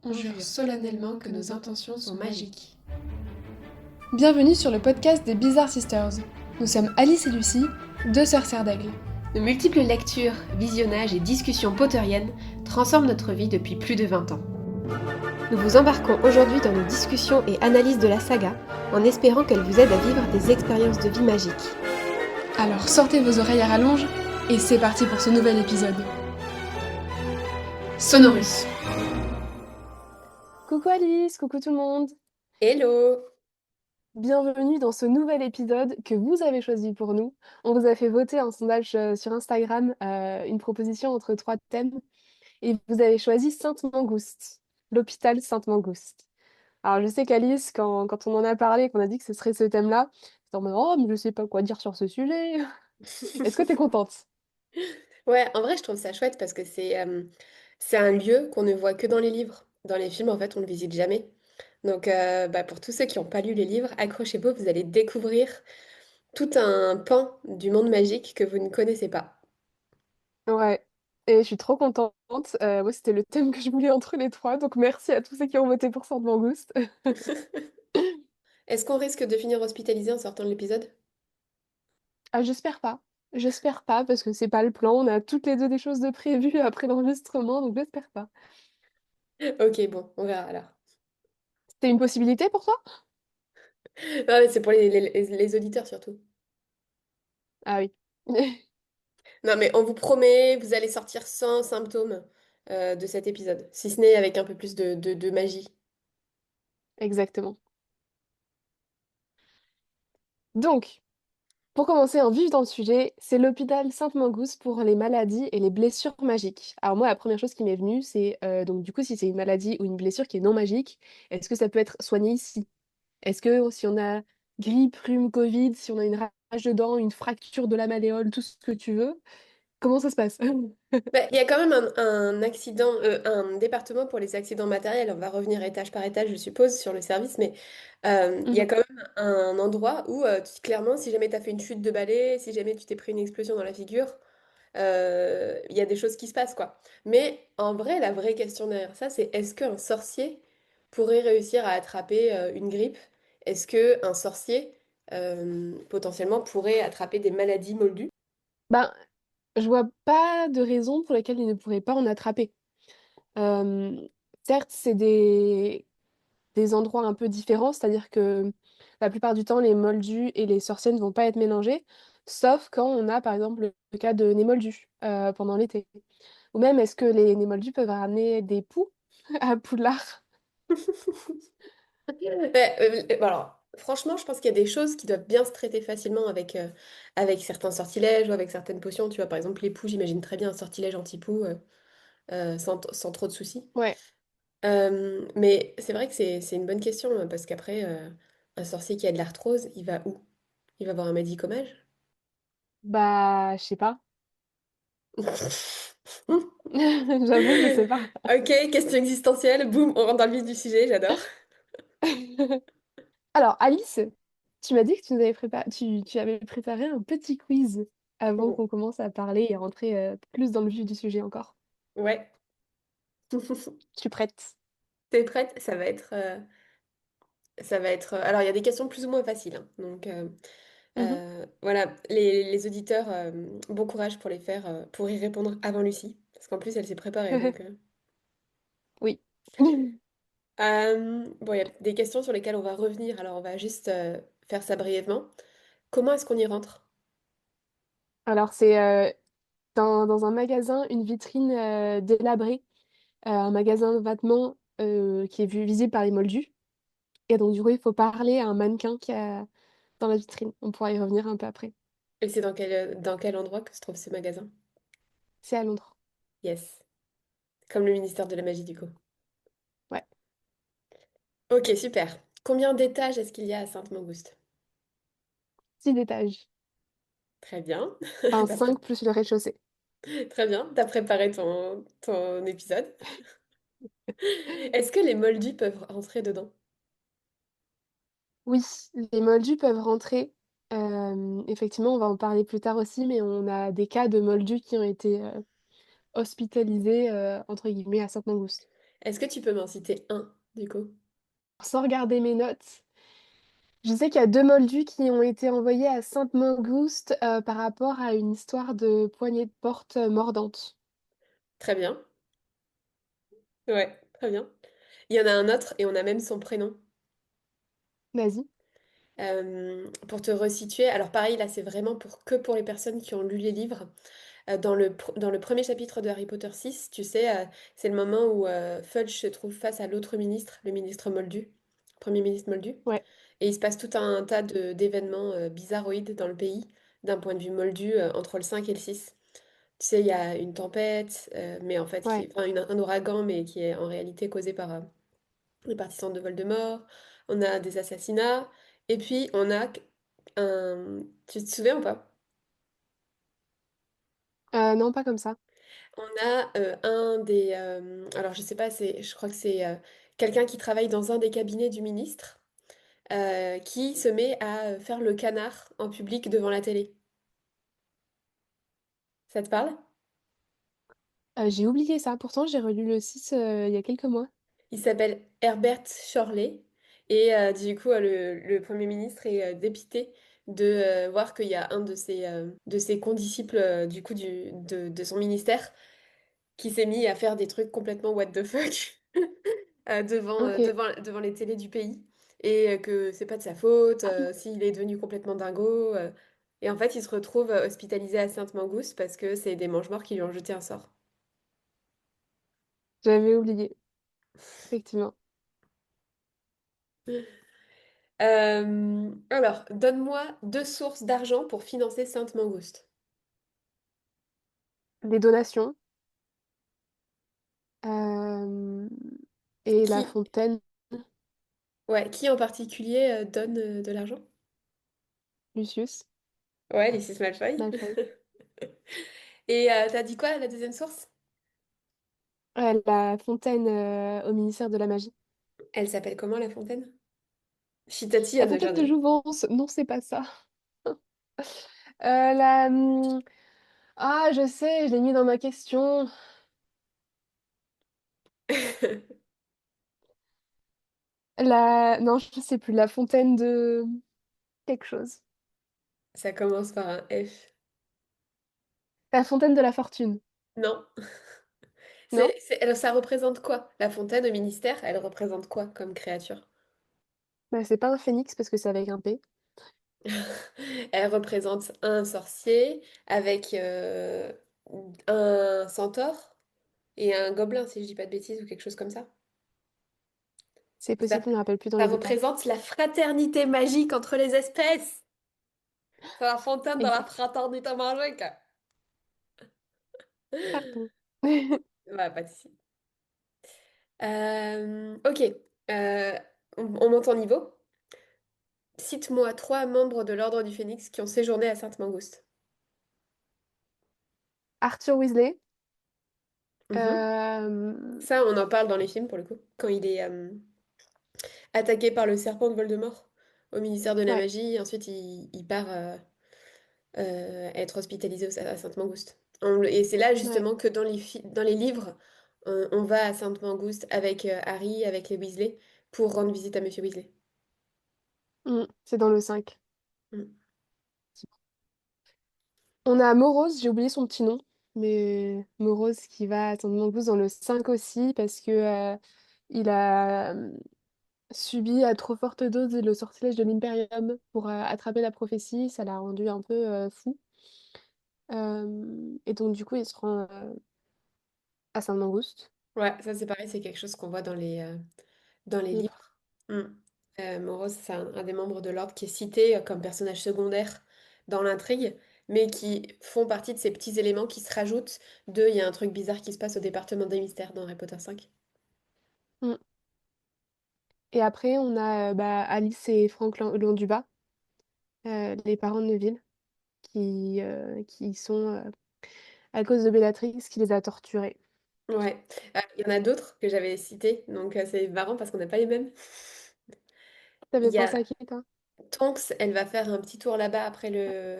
On jure solennellement que nos intentions sont magiques. Bienvenue sur le podcast des Bizarre Sisters. Nous sommes Alice et Lucie, deux sœurs serres d'aigle. De multiples lectures, visionnages et discussions potteriennes transforment notre vie depuis plus de 20 ans. Nous vous embarquons aujourd'hui dans nos discussions et analyses de la saga, en espérant qu'elle vous aide à vivre des expériences de vie magiques. Alors sortez vos oreilles à rallonge et c'est parti pour ce nouvel épisode. Sonorus. Coucou Alice, coucou tout le monde. Hello. Bienvenue dans ce nouvel épisode que vous avez choisi pour nous. On vous a fait voter un sondage sur Instagram, une proposition entre 3 thèmes, et vous avez choisi Sainte-Mangouste, l'hôpital Sainte-Mangouste. Alors je sais qu'Alice, quand on en a parlé, qu'on a dit que ce serait ce thème-là, c'était en mode «Oh mais je sais pas quoi dire sur ce sujet». Est-ce que t'es contente? Ouais, en vrai, je trouve ça chouette parce que c'est un lieu qu'on ne voit que dans les livres. Dans les films, en fait, on ne le visite jamais. Donc, pour tous ceux qui n'ont pas lu les livres, accrochez-vous, vous allez découvrir tout un pan du monde magique que vous ne connaissez pas. Ouais, et je suis trop contente. Moi, c'était le thème que je voulais entre les 3, donc merci à tous ceux qui ont voté pour Sainte Mangouste. Est-ce qu'on risque de finir hospitalisé en sortant de l'épisode? Ah, j'espère pas, parce que c'est pas le plan. On a toutes les 2 des choses de prévues après l'enregistrement, donc j'espère pas. Ok, bon, on verra alors. C'était une possibilité pour toi? Non, mais c'est pour les auditeurs surtout. Ah oui. Non, mais on vous promet, vous allez sortir sans symptômes de cet épisode, si ce n'est avec un peu plus de magie. Exactement. Donc, pour commencer en vif dans le sujet, c'est l'hôpital Sainte-Mangouste pour les maladies et les blessures magiques. Alors moi, la première chose qui m'est venue, c'est donc du coup, si c'est une maladie ou une blessure qui est non magique, est-ce que ça peut être soigné ici? Est-ce que si on a grippe, rhume, Covid, si on a une rage de dents, une fracture de la malléole, tout ce que tu veux, comment ça se passe? Bah, il y a quand même un accident, un département pour les accidents matériels. On va revenir étage par étage, je suppose, sur le service, mais il y a Mhm. quand même un endroit où, clairement, si jamais tu as fait une chute de balai, si jamais tu t'es pris une explosion dans la figure, il y a des choses qui se passent, quoi. Mais en vrai, la vraie question derrière ça, c'est est-ce qu'un sorcier pourrait réussir à attraper une grippe? Est-ce qu'un sorcier, potentiellement, pourrait attraper des maladies moldues? Ben, je vois pas de raison pour lesquelles il ne pourrait pas en attraper. Euh, Certes, c'est des endroits un peu différents, c'est-à-dire que la plupart du temps, les moldus et les sorciers ne vont pas être mélangés, sauf quand on a par exemple le cas de Némoldus pendant l'été. Ou même, est-ce que les Némoldus peuvent ramener des poux à Poudlard? Alors, franchement, je pense qu'il y a des choses qui doivent bien se traiter facilement avec certains sortilèges ou avec certaines potions. Tu vois, par exemple, les poux, j'imagine très bien un sortilège anti-poux sans trop de soucis. Ouais, Mais c'est vrai que c'est une bonne question parce qu'après, un sorcier qui a de l'arthrose, il va où? Il va voir un médicomage? bah, je sais pas. J'avoue, je sais pas. Ok, question existentielle, boum, on rentre dans le vif du sujet, j'adore. Alors, Alice, tu m'as dit que tu avais préparé un petit quiz avant Oh, qu'on commence à parler et à rentrer plus dans le vif du sujet encore. ouais. Je suis prête. T'es prête? Alors, il y a des questions plus ou moins faciles, hein. Donc, Mhm. voilà, les auditeurs, bon courage pour les faire, pour y répondre avant Lucie, parce qu'en plus, elle s'est préparée. Donc, Oui. bon, il y a des questions sur lesquelles on va revenir, alors on va juste faire ça brièvement. Comment est-ce qu'on y rentre? Alors, c'est dans un magasin, une vitrine délabrée, un magasin de vêtements qui est visible par les moldus. Et donc, du coup, il faut parler à un mannequin qui est dans la vitrine. On pourra y revenir un peu après. Et c'est dans quel endroit que se trouve ce magasin? C'est à Londres. Yes, comme le ministère de la magie du coup. Ouais. Ok, super. Combien d'étages est-ce qu'il y a à Sainte-Mangouste? 6 étages. Très bien. Enfin, T'as 5 plus le rez-de-chaussée. Très bien, t'as préparé ton épisode. Est-ce que les moldus peuvent rentrer dedans? Oui, les moldus peuvent rentrer. Effectivement, on va en parler plus tard aussi, mais on a des cas de moldus qui ont été hospitalisés, entre guillemets, à Sainte-Mangouste. Est-ce que tu peux m'en citer un, du coup? Sans regarder mes notes, je sais qu'il y a deux moldus qui ont été envoyés à Sainte-Mangouste par rapport à une histoire de poignée de porte mordante. Très bien. Ouais, très bien. Il y en a un autre et on a même son prénom. Vas-y. Pour te resituer, alors pareil, là c'est vraiment que pour les personnes qui ont lu les livres. Dans le premier chapitre de Harry Potter 6, tu sais, c'est le moment où Fudge se trouve face à l'autre ministre, le ministre Moldu, Premier ministre Moldu. Ouais, Et il se passe tout un tas d'événements bizarroïdes dans le pays, d'un point de vue Moldu, entre le 5 et le 6. Tu sais, il y a une tempête, mais en fait, ouais. enfin, un ouragan, mais qui est en réalité causé par les partisans de Voldemort. On a des assassinats. Et puis, on a un... Tu te souviens ou pas? Non, pas comme ça. On a un des... alors, je sais pas, je crois que c'est quelqu'un qui travaille dans un des cabinets du ministre, qui se met à faire le canard en public devant la télé. Ça te parle? J'ai oublié ça. Pourtant, j'ai relu le 6 il y a quelques mois. Il s'appelle Herbert Chorley. Et du coup, le Premier ministre est dépité de voir qu'il y a un de ses condisciples, du coup, de son ministère, qui s'est mis à faire des trucs complètement what the fuck Ok. devant les télés du pays. Et que c'est pas de sa faute, Ah, s'il est devenu complètement dingo. Et en fait, il se retrouve hospitalisé à Sainte-Mangouste parce que c'est des mange-morts qui lui ont jeté un sort. j'avais oublié, effectivement. Alors, donne-moi deux sources d'argent pour financer Sainte-Mangouste. Les donations euh, et La Qui, Fontaine, ouais, qui en particulier donne de l'argent? Lucius, Ouais, Lucius Malfoy. Malfoy. Et t'as dit quoi, la deuxième source? La Fontaine au ministère de la Magie. Elle s'appelle comment, la fontaine? Citati La of the Fontaine de Journal. Jouvence, non, c'est pas ça. Euh, la... hum, Ah, je sais, je l'ai mis dans ma question. Non, je sais plus. La Fontaine de quelque chose. Ça commence par un F. La Fontaine de la Fortune. Non. Non? Alors, ça représente quoi? La fontaine au ministère, elle représente quoi comme créature? Bah, c'est pas un phénix parce que c'est avec un P. Elle représente un sorcier avec un centaure et un gobelin, si je dis pas de bêtises, ou quelque chose comme ça. C'est Ça, possible, je me rappelle plus dans ça les détails. représente la fraternité magique entre les espèces. C'est la fontaine de la Exact. fraternité magique. Pardon. Ouais, pas de souci. Ok, Euh, on monte en niveau. Cite-moi trois membres de l'Ordre du Phénix qui ont séjourné à Sainte-Mangouste. Arthur Weasley. Mhm. Euh, Ça, on en parle dans les films pour le coup. Quand il est attaqué par le serpent de Voldemort au ministère de la Ouais. Magie, ensuite il part être hospitalisé à Sainte-Mangouste. Et c'est là Ouais. justement que dans les livres, on va à Sainte-Mangouste avec Harry, avec les Weasley, pour rendre visite à Monsieur Weasley. C'est dans le 5. Mm. On a Morose, j'ai oublié son petit nom, mais Morose qui va attendre Mongoose dans le 5 aussi parce que il a subi à trop forte dose le sortilège de l'Imperium pour attraper la prophétie, ça l'a rendu un peu fou. Et donc du coup il se rend à Saint-Mangouste, Ouais, ça c'est pareil, c'est quelque chose qu'on voit dans les libre. livres. Mm. Moreau, c'est un des membres de l'ordre qui est cité comme personnage secondaire dans l'intrigue, mais qui font partie de ces petits éléments qui se rajoutent il y a un truc bizarre qui se passe au département des mystères dans Harry Potter 5. Mm. Et après on a Alice et Franck Landubat, les parents de Neville, qui sont à cause de Bellatrix qui les a torturés. Ouais. Il y en a d'autres que j'avais cités, donc c'est marrant parce qu'on n'a pas les mêmes. Il T'avais y pensé a à qui, toi? Tonks, elle va faire un petit tour là-bas après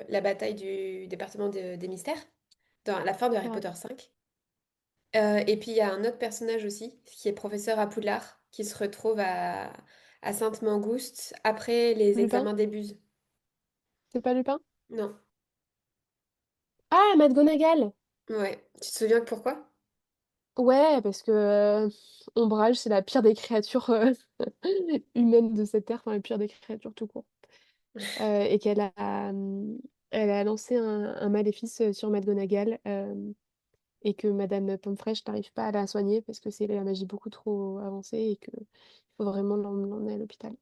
la bataille du département des mystères, dans la fin de Harry Ouais. Potter 5. Et puis il y a un autre personnage aussi, qui est professeur à Poudlard, qui se retrouve à Sainte-Mangouste après les Lupin? examens des Buzes. C'est pas Lupin? Non. Ah, McGonagall! Ouais. Tu te souviens que pourquoi? Ouais, parce que Ombrage, c'est la pire des créatures humaines de cette terre, enfin la pire des créatures tout court. Et elle a lancé un maléfice sur McGonagall et que Madame Pomfrey n'arrive pas à la soigner parce que c'est la magie beaucoup trop avancée et qu'il faut vraiment l'emmener à l'hôpital,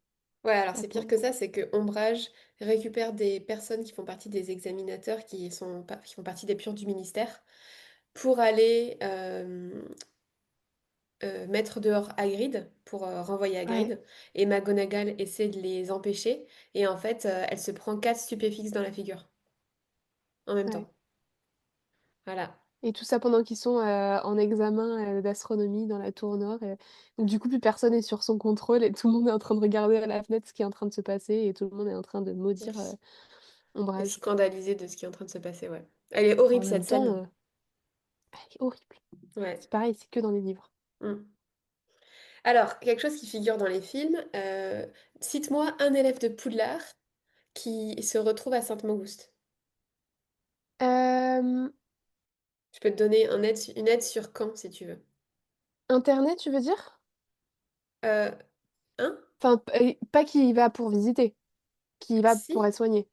Ouais, alors la c'est pire pauvre. que ça, c'est que Ombrage récupère des personnes qui font partie des examinateurs, qui font partie des purs du ministère, pour aller mettre dehors Hagrid, pour renvoyer Ouais, Hagrid. Et McGonagall essaie de les empêcher, et en fait, elle se prend 4 stupéfixes dans la figure, en même ouais. temps. Voilà. Et tout ça pendant qu'ils sont en examen d'astronomie dans la tour nord. Donc du coup, plus personne n'est sur son contrôle et tout le monde est en train de regarder à la fenêtre ce qui est en train de se passer et tout le monde est en train de maudire Oui. Et Ombrage. scandalisée de ce qui est en train de se passer, ouais. Elle est En horrible, même cette temps, scène. elle est horrible. Ouais. C'est pareil, c'est que dans les livres. Mm. Alors, quelque chose qui figure dans les films, cite-moi un élève de Poudlard qui se retrouve à Sainte-Mangouste. Euh, Je peux te donner une aide sur quand, si tu veux. Internet, tu veux dire? Euh, hein? Enfin, pas qui y va pour visiter, qui y va pour Si? être soigné.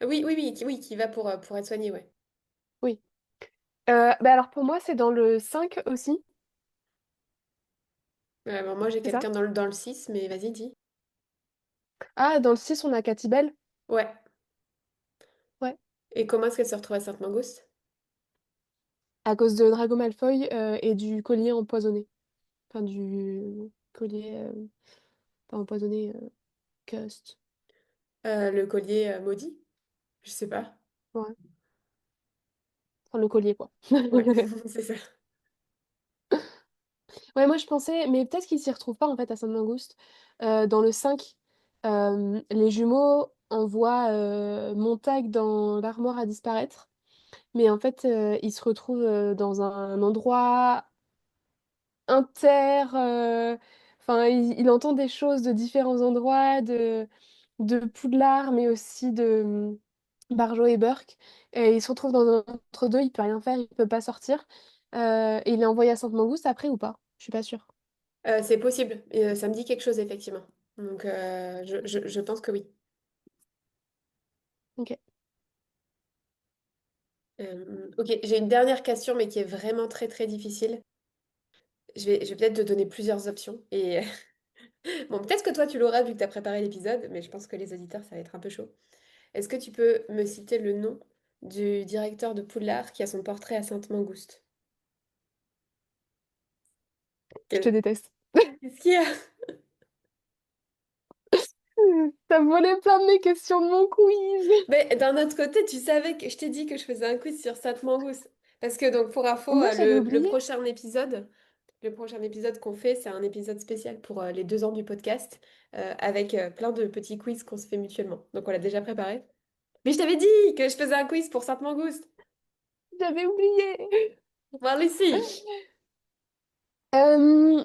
Oui, oui, oui, oui, qui va pour être soigné, ouais. Oui. Bah alors pour moi, c'est dans le 5 aussi, Bon, moi, j'ai c'est ça? quelqu'un dans le 6, mais vas-y, dis. Ah, dans le 6 on a Cathy Bell. Ouais. Ouais. Et comment est-ce qu'elle se retrouve à Sainte-Mangouste? À cause de Drago Malfoy et du collier empoisonné. Enfin, du collier pas empoisonné, cursed. Le collier maudit? Je sais pas. Ouais. Enfin, le collier, quoi. Ouais, c'est ça. Ouais, moi je pensais, mais peut-être qu'ils s'y retrouvent pas en fait à Sainte-Mangouste. Dans le 5 les jumeaux envoient Montag dans l'armoire à disparaître. Mais en fait, ils se retrouvent dans un endroit enfin, il entend des choses de différents endroits, de Poudlard, mais aussi de Barjo et Burke. Et il se retrouve dans un entre-deux, il peut rien faire, il peut pas sortir. Et il est envoyé à Sainte-Mangouste après ou pas? Je suis pas sûre. C'est possible. Et, ça me dit quelque chose, effectivement. Donc, je pense que oui. Ok. Ok, j'ai une dernière question, mais qui est vraiment très, très difficile. Je vais peut-être te donner plusieurs options. Et bon, peut-être que toi, tu l'auras vu que tu as préparé l'épisode, mais je pense que les auditeurs, ça va être un peu chaud. Est-ce que tu peux me citer le nom du directeur de Poudlard qui a son portrait à Sainte-Mangouste? Je te Quel- déteste. Qu'est-ce qu'il y a? T'as volé plein de mes questions de mon quiz. Mais d'un autre côté, tu savais que je t'ai dit que je faisais un quiz sur Sainte-Mangouste. Parce que donc pour info, Moi, j'avais le oublié. prochain épisode, qu'on fait, c'est un épisode spécial pour les 2 ans du podcast, avec plein de petits quiz qu'on se fait mutuellement. Donc on l'a déjà préparé. Mais je t'avais dit que je faisais un quiz pour Sainte-Mangouste. J'avais oublié. Voir ici.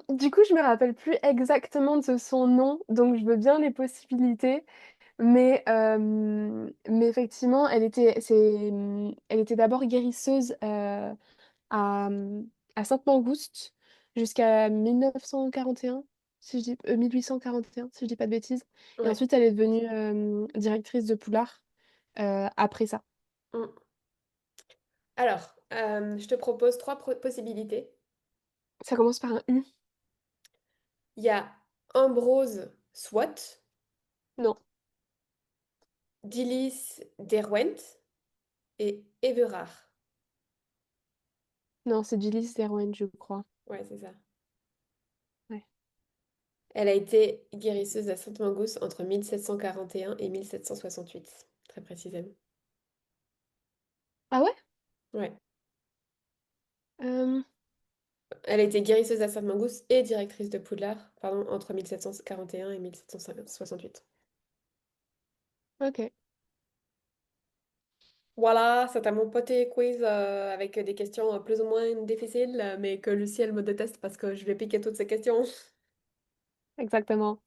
Du coup, je me rappelle plus exactement de son nom, donc je veux bien les possibilités. Mais effectivement, elle était d'abord guérisseuse à, à Sainte-Mangouste jusqu'à 1941, si je dis, 1841, si je dis pas de bêtises. Et Ouais. ensuite, elle est devenue directrice de Poulard après ça. Mm. Alors, je te propose trois possibilités. Ça commence par un U? Il y a Ambrose Swat, Non, Dilys Derwent et Everard. non, c'est Gillis Derwent, je crois. Ouais, c'est ça. Ouais. Elle a été guérisseuse à Sainte-Mangouste entre 1741 et 1768, très précisément. Ah ouais? Ouais. Euh, Elle a été guérisseuse à Sainte-Mangouste et directrice de Poudlard, pardon, entre 1741 et 1768. ok. Voilà, c'était mon petit quiz avec des questions plus ou moins difficiles, mais que Lucie, elle me déteste parce que je lui ai piqué toutes ces questions. Exactement.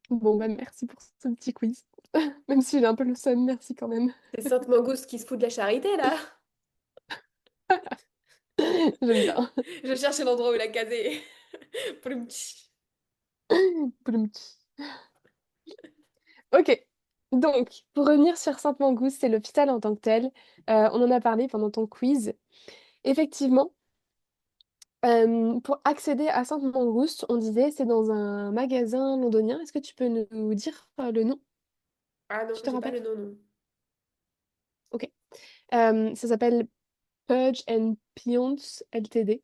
Bon, bah merci pour ce petit quiz. Même s'il est un peu le seum, merci quand même. C'est Sainte Mangouste qui se fout de la charité, là. J'aime bien. Je cherchais l'endroit où il a casé. Ploum, tch. Pouloumti. Ok. Donc, pour revenir sur Sainte-Mangouste, c'est l'hôpital en tant que tel. On en a parlé pendant ton quiz. Effectivement, pour accéder à Sainte-Mangouste, on disait c'est dans un magasin londonien. Est-ce que tu peux nous dire le nom? Ah non, Tu te j'ai pas rappelles? le nom, non. Ok. Ça s'appelle Purge and Pionce Ltd.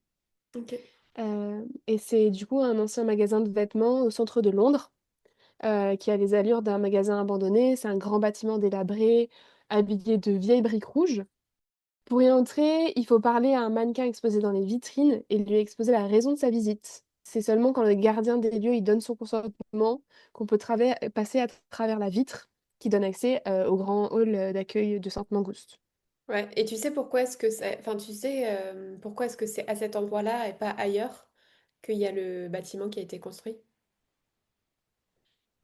Ok. Et c'est du coup un ancien magasin de vêtements au centre de Londres, qui a les allures d'un magasin abandonné. C'est un grand bâtiment délabré, habillé de vieilles briques rouges. Pour y entrer, il faut parler à un mannequin exposé dans les vitrines et lui exposer la raison de sa visite. C'est seulement quand le gardien des lieux il donne son consentement qu'on peut passer à travers la vitre qui donne accès au grand hall d'accueil de Sainte-Mangouste. Ouais, et tu sais pourquoi est-ce que c'est... Enfin, tu sais pourquoi est-ce que c'est à cet endroit-là et pas ailleurs qu'il y a le bâtiment qui a été construit?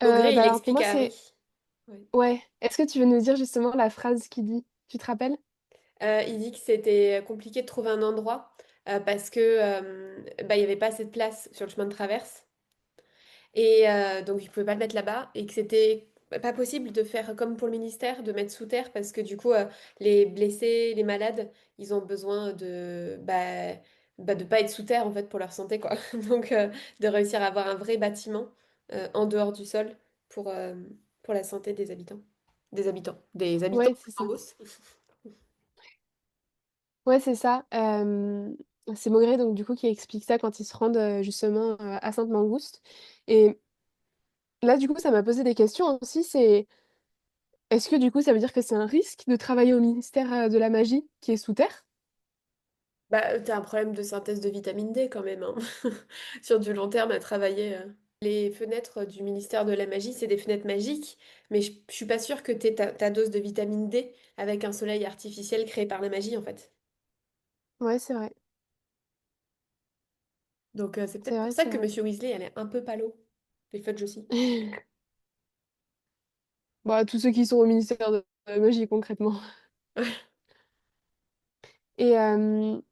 Maugré, il Bah alors pour explique moi à Harry. c'est... Ouais. Ouais, est-ce que tu veux nous dire justement la phrase qu'il dit? Tu te rappelles? Il dit que c'était compliqué de trouver un endroit parce que bah, il n'y avait pas assez de place sur le chemin de traverse. Et donc, ils ne pouvaient pas le mettre là-bas et que c'était pas possible de faire comme pour le ministère, de mettre sous terre parce que du coup, les blessés, les malades, ils ont besoin de pas être sous terre en fait pour leur santé, quoi. Donc, de réussir à avoir un vrai bâtiment en dehors du sol pour, euh, pour la santé des habitants. Des habitants Ouais, c'est en ça. Beauce. Ouais, c'est ça. C'est Maugret donc du coup qui explique ça quand ils se rendent justement à Sainte-Mangouste. Et là du coup ça m'a posé des questions aussi. C'est est-ce que du coup ça veut dire que c'est un risque de travailler au ministère de la magie qui est sous terre? Bah, t'as un problème de synthèse de vitamine D quand même, hein. Sur du long terme à travailler. Les fenêtres du ministère de la Magie, c'est des fenêtres magiques, mais je suis pas sûre que t'aies ta dose de vitamine D avec un soleil artificiel créé par la magie, en fait. Ouais, c'est vrai. Donc c'est C'est peut-être pour vrai, ça c'est que vrai. Monsieur Weasley, elle est un peu palo. Les fudge aussi. Bon, tous ceux qui sont au ministère de la magie concrètement. Et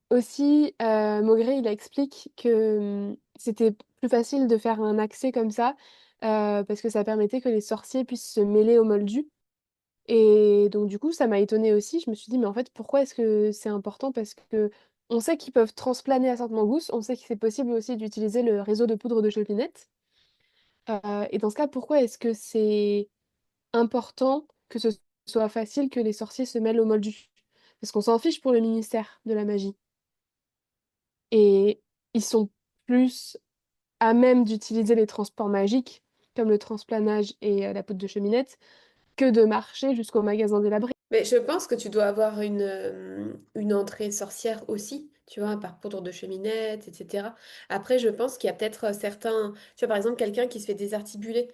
aussi, Maugret, il explique que c'était plus facile de faire un accès comme ça parce que ça permettait que les sorciers puissent se mêler aux moldus. Et donc, du coup, ça m'a étonnée aussi. Je me suis dit, mais en fait, pourquoi est-ce que c'est important? Parce que on sait qu'ils peuvent transplaner à Sainte-Mangouste, on sait que c'est possible aussi d'utiliser le réseau de poudre de Chopinette. Et dans ce cas, pourquoi est-ce que c'est important que ce soit facile que les sorciers se mêlent aux moldus? Parce qu'on s'en fiche pour le ministère de la magie. Et ils sont plus à même d'utiliser les transports magiques, comme le transplanage et la poudre de cheminette, que de marcher jusqu'au magasin délabré. Mais je pense que tu dois avoir une entrée sorcière aussi, tu vois, par poudre de cheminette, etc. Après, je pense qu'il y a peut-être certains, tu vois, par exemple, quelqu'un qui se fait désarticuler,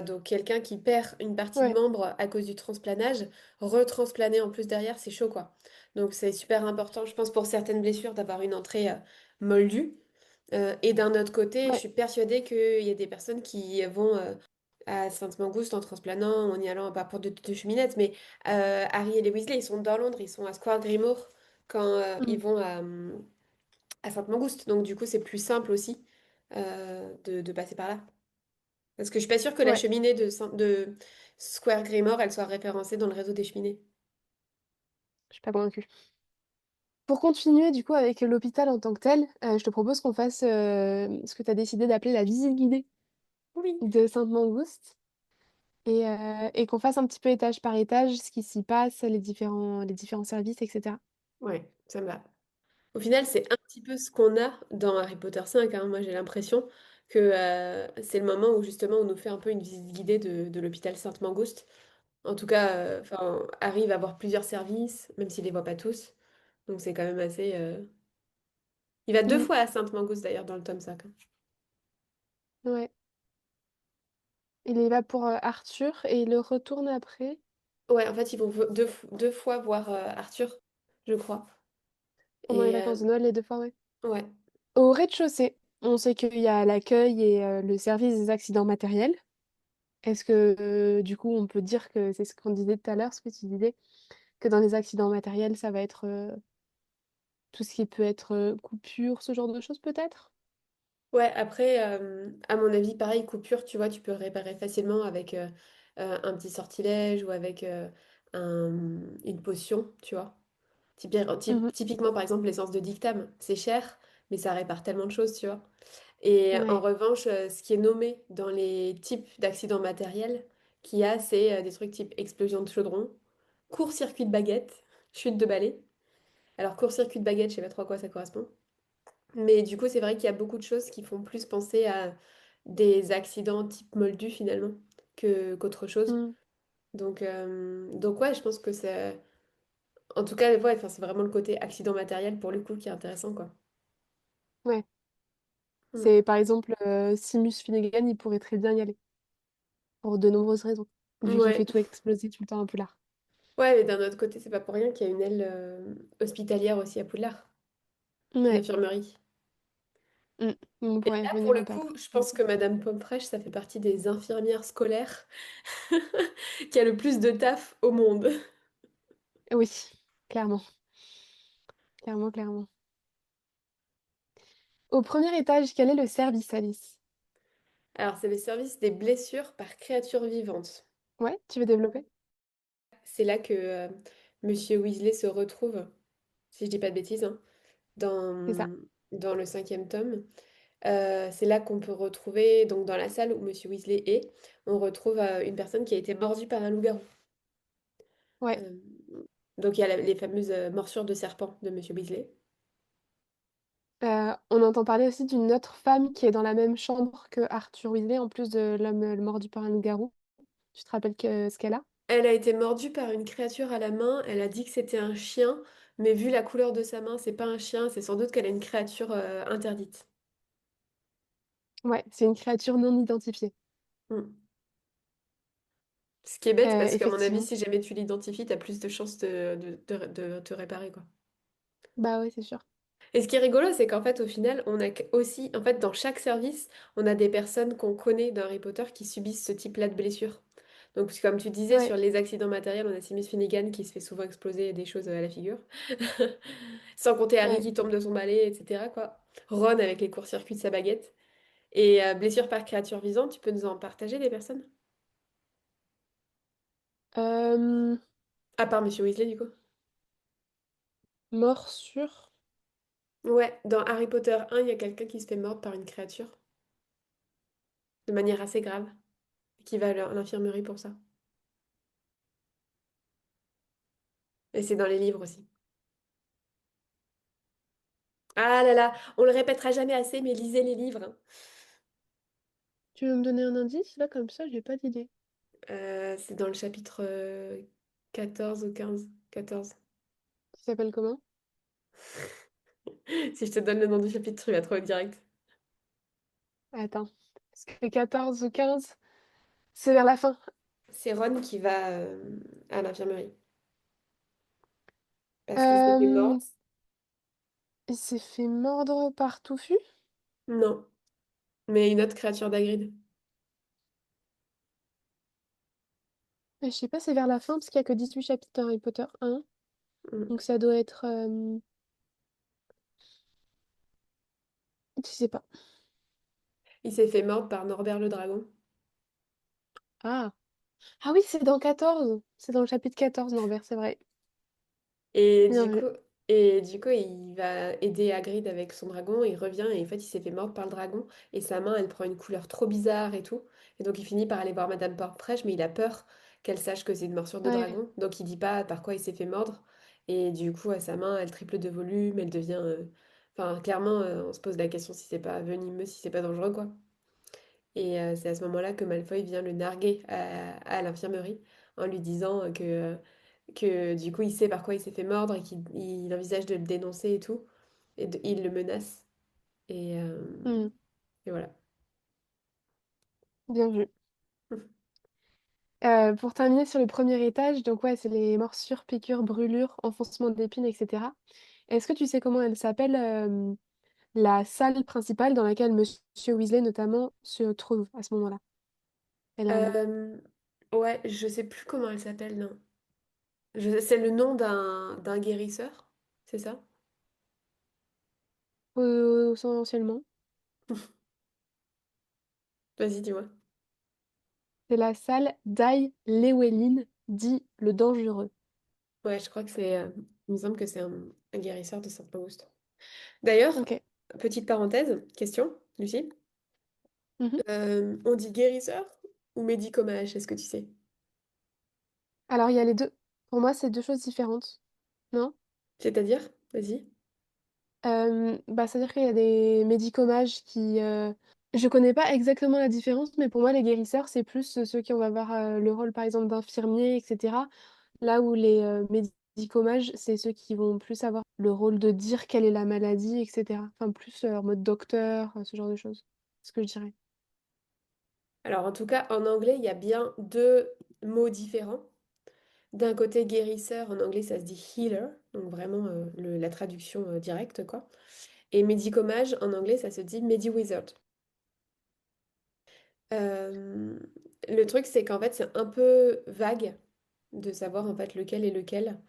donc quelqu'un qui perd une partie de Ouais, membre à cause du transplanage, retransplaner en plus derrière, c'est chaud, quoi. Donc c'est super important, je pense, pour certaines blessures, d'avoir une entrée moldue. Et d'un autre côté, je ouais. suis persuadée qu'il y a des personnes qui vont à Sainte-Mangouste en transplanant, en y allant par porte de cheminette. Mais Harry et les Weasley, ils sont dans Londres, ils sont à Square Grimoire quand ils Mm. vont à Sainte-Mangouste. Donc du coup, c'est plus simple aussi de passer par là. Parce que je suis pas sûre que la Ouais, cheminée de Square Grimoire, elle soit référencée dans le réseau des cheminées. je suis pas convaincue. Pour continuer du coup avec l'hôpital en tant que tel, je te propose qu'on fasse ce que tu as décidé d'appeler la visite guidée Oui. de Sainte-Mangouste et qu'on fasse un petit peu étage par étage ce qui s'y passe, les différents services, etc. Ouais, ça me va. Au final, c'est un petit peu ce qu'on a dans Harry Potter 5, hein. Moi, j'ai l'impression que c'est le moment où justement on nous fait un peu une visite guidée de l'hôpital Sainte-Mangouste. En tout cas, enfin, Harry va avoir plusieurs services, même s'il les voit pas tous. Donc c'est quand même assez. Il va deux Mm. fois à Sainte-Mangouste d'ailleurs dans le tome 5, hein. Ouais. Il y va pour Arthur et il le retourne après. Ouais, en fait, ils vont deux fois voir Arthur, je crois. Pendant les Et vacances de Noël, les deux fois, ouais. ouais. Au rez-de-chaussée, on sait qu'il y a l'accueil et le service des accidents matériels. Est-ce que du coup, on peut dire que c'est ce qu'on disait tout à l'heure, ce que tu disais, que dans les accidents matériels, ça va être tout ce qui peut être coupure, ce genre de choses peut-être? Ouais, après, à mon avis, pareil, coupure, tu vois, tu peux réparer facilement avec un petit sortilège ou avec une potion, tu vois. Mhm. Typiquement, par exemple, l'essence de dictame, c'est cher, mais ça répare tellement de choses, tu vois. Et en Ouais. revanche, ce qui est nommé dans les types d'accidents matériels qu'il y a, c'est des trucs type explosion de chaudron, court-circuit de baguette, chute de balai. Alors, court-circuit de baguette, je sais pas trop à quoi ça correspond. Mais du coup, c'est vrai qu'il y a beaucoup de choses qui font plus penser à des accidents type moldu finalement qu'autre chose. Mm. Donc ouais, je pense que c'est... En tout cas, ouais, enfin, c'est vraiment le côté accident matériel pour le coup qui est intéressant, quoi. Ouais. Mm. C'est par exemple Simus Finnegan, il pourrait très bien y aller pour de nombreuses raisons, vu qu'il Ouais. fait tout exploser tout le temps un Poudlard. Ouais, mais d'un autre côté, c'est pas pour rien qu'il y a une aile hospitalière aussi à Poudlard, Ouais. l'infirmerie. Mm. On pourrait y Là, pour revenir le un peu coup, après. je pense que Madame Pomme-Fraîche, ça fait partie des infirmières scolaires qui a le plus de taf au monde. Oui, clairement, clairement, clairement. Au premier étage, quel est le service, Alice? Alors, c'est le service des blessures par créatures vivantes. Ouais, tu veux développer? C'est là que Monsieur Weasley se retrouve, si je dis pas de bêtises, hein, C'est ça. dans le cinquième tome. C'est là qu'on peut retrouver, donc dans la salle où Monsieur Weasley est, on retrouve une personne qui a été mordue par un loup-garou. Ouais. Euh, donc il y a les fameuses morsures de serpent de Monsieur Weasley. On entend parler aussi d'une autre femme qui est dans la même chambre que Arthur Weasley, en plus de l'homme mordu par un loup-garou. Tu te rappelles ce qu'elle a? Elle a été mordue par une créature à la main. Elle a dit que c'était un chien, mais vu la couleur de sa main, c'est pas un chien. C'est sans doute qu'elle est une créature interdite. Ouais, c'est une créature non identifiée. Hmm. Ce qui est bête parce qu'à mon avis, Effectivement. si jamais tu l'identifies, t'as plus de chances de te réparer, quoi. Bah ouais, c'est sûr. Et ce qui est rigolo, c'est qu'en fait, au final, on a aussi, en fait, dans chaque service, on a des personnes qu'on connaît dans Harry Potter qui subissent ce type-là de blessures. Donc, comme tu disais, sur Ouais, les accidents matériels, on a Seamus Finnegan qui se fait souvent exploser des choses à la figure. Sans compter Harry ouais. qui tombe de son balai, etc., quoi. Ron avec les courts-circuits de sa baguette. Et blessures par créature vivante, tu peux nous en partager des personnes? Euh, À part Monsieur Weasley, du coup. Morsure. Ouais, dans Harry Potter 1, il y a quelqu'un qui se fait mordre par une créature, de manière assez grave, et qui va à l'infirmerie pour ça. Et c'est dans les livres aussi. Ah là là, on le répétera jamais assez, mais lisez les livres, hein. Tu veux me donner un indice? Là, comme ça, j'ai pas d'idée. C'est dans le chapitre 14 ou 15. 14. Tu s'appelle comment? Si je te donne le nom du chapitre, tu vas trouver direct. Attends. Est-ce que 14 ou 15? C'est vers la fin. C'est Ron qui va à l'infirmerie. Parce qu'il s'est fait Euh, mordre. il s'est fait mordre par Touffu? Non, mais une autre créature d'Hagrid. Je sais pas, c'est vers la fin, parce qu'il y a que 18 chapitres dans Harry Potter 1. Mm. Donc ça doit être... Je sais pas. Il s'est fait mordre par Norbert le dragon. Ah. Ah oui, c'est dans 14. C'est dans le chapitre 14, Norbert, c'est vrai. Et Bien du vu. coup, et du coup, il va aider Hagrid avec son dragon. Il revient et en fait, il s'est fait mordre par le dragon. Et sa main, elle prend une couleur trop bizarre et tout. Et donc, il finit par aller voir Madame Porphrage, mais il a peur qu'elle sache que c'est une morsure de Ouais. dragon. Donc, il dit pas par quoi il s'est fait mordre. Et du coup, à sa main, elle triple de volume. Elle devient. Enfin, clairement, on se pose la question si c'est pas venimeux, si c'est pas dangereux, quoi. Et c'est à ce moment-là que Malfoy vient le narguer à l'infirmerie en lui disant que du coup il sait par quoi il s'est fait mordre et qu'il envisage de le dénoncer et tout. Et il le menace. Et, euh, Hmm, et voilà. bien vu. Pour terminer sur le premier étage, donc ouais, c'est les morsures, piqûres, brûlures, enfoncements d'épines, etc. Est-ce que tu sais comment elle s'appelle, la salle principale dans laquelle Monsieur Weasley notamment se trouve à ce moment-là? Elle a un nom. Euh, ouais, je sais plus comment elle s'appelle, non. C'est le nom d'un guérisseur, c'est ça? Essentiellement. Vas-y, dis-moi. C'est la salle d'Aïe Llewellyn, dit le dangereux. Ouais, je crois que c'est. Il me semble que c'est un guérisseur de Saint-Auguste. D'ailleurs, Ok. petite parenthèse, question, Lucie. Mhm. On dit guérisseur ou médicomage, est-ce que tu sais? Alors, il y a les deux. Pour moi, c'est deux choses différentes. Non? C'est-à-dire? Vas-y. Bah, c'est-à-dire qu'il y a des médicomages qui... Je connais pas exactement la différence, mais pour moi, les guérisseurs, c'est plus ceux qui vont avoir le rôle, par exemple, d'infirmier, etc. Là où les médicomages, c'est ceux qui vont plus avoir le rôle de dire quelle est la maladie, etc. Enfin, plus en mode docteur, ce genre de choses. C'est ce que je dirais. Alors, en tout cas, en anglais, il y a bien deux mots différents. D'un côté, guérisseur, en anglais, ça se dit healer, donc vraiment la traduction directe, quoi. Et médicomage, en anglais, ça se dit medi-wizard. Euh, le truc, c'est qu'en fait, c'est un peu vague de savoir en fait lequel est lequel.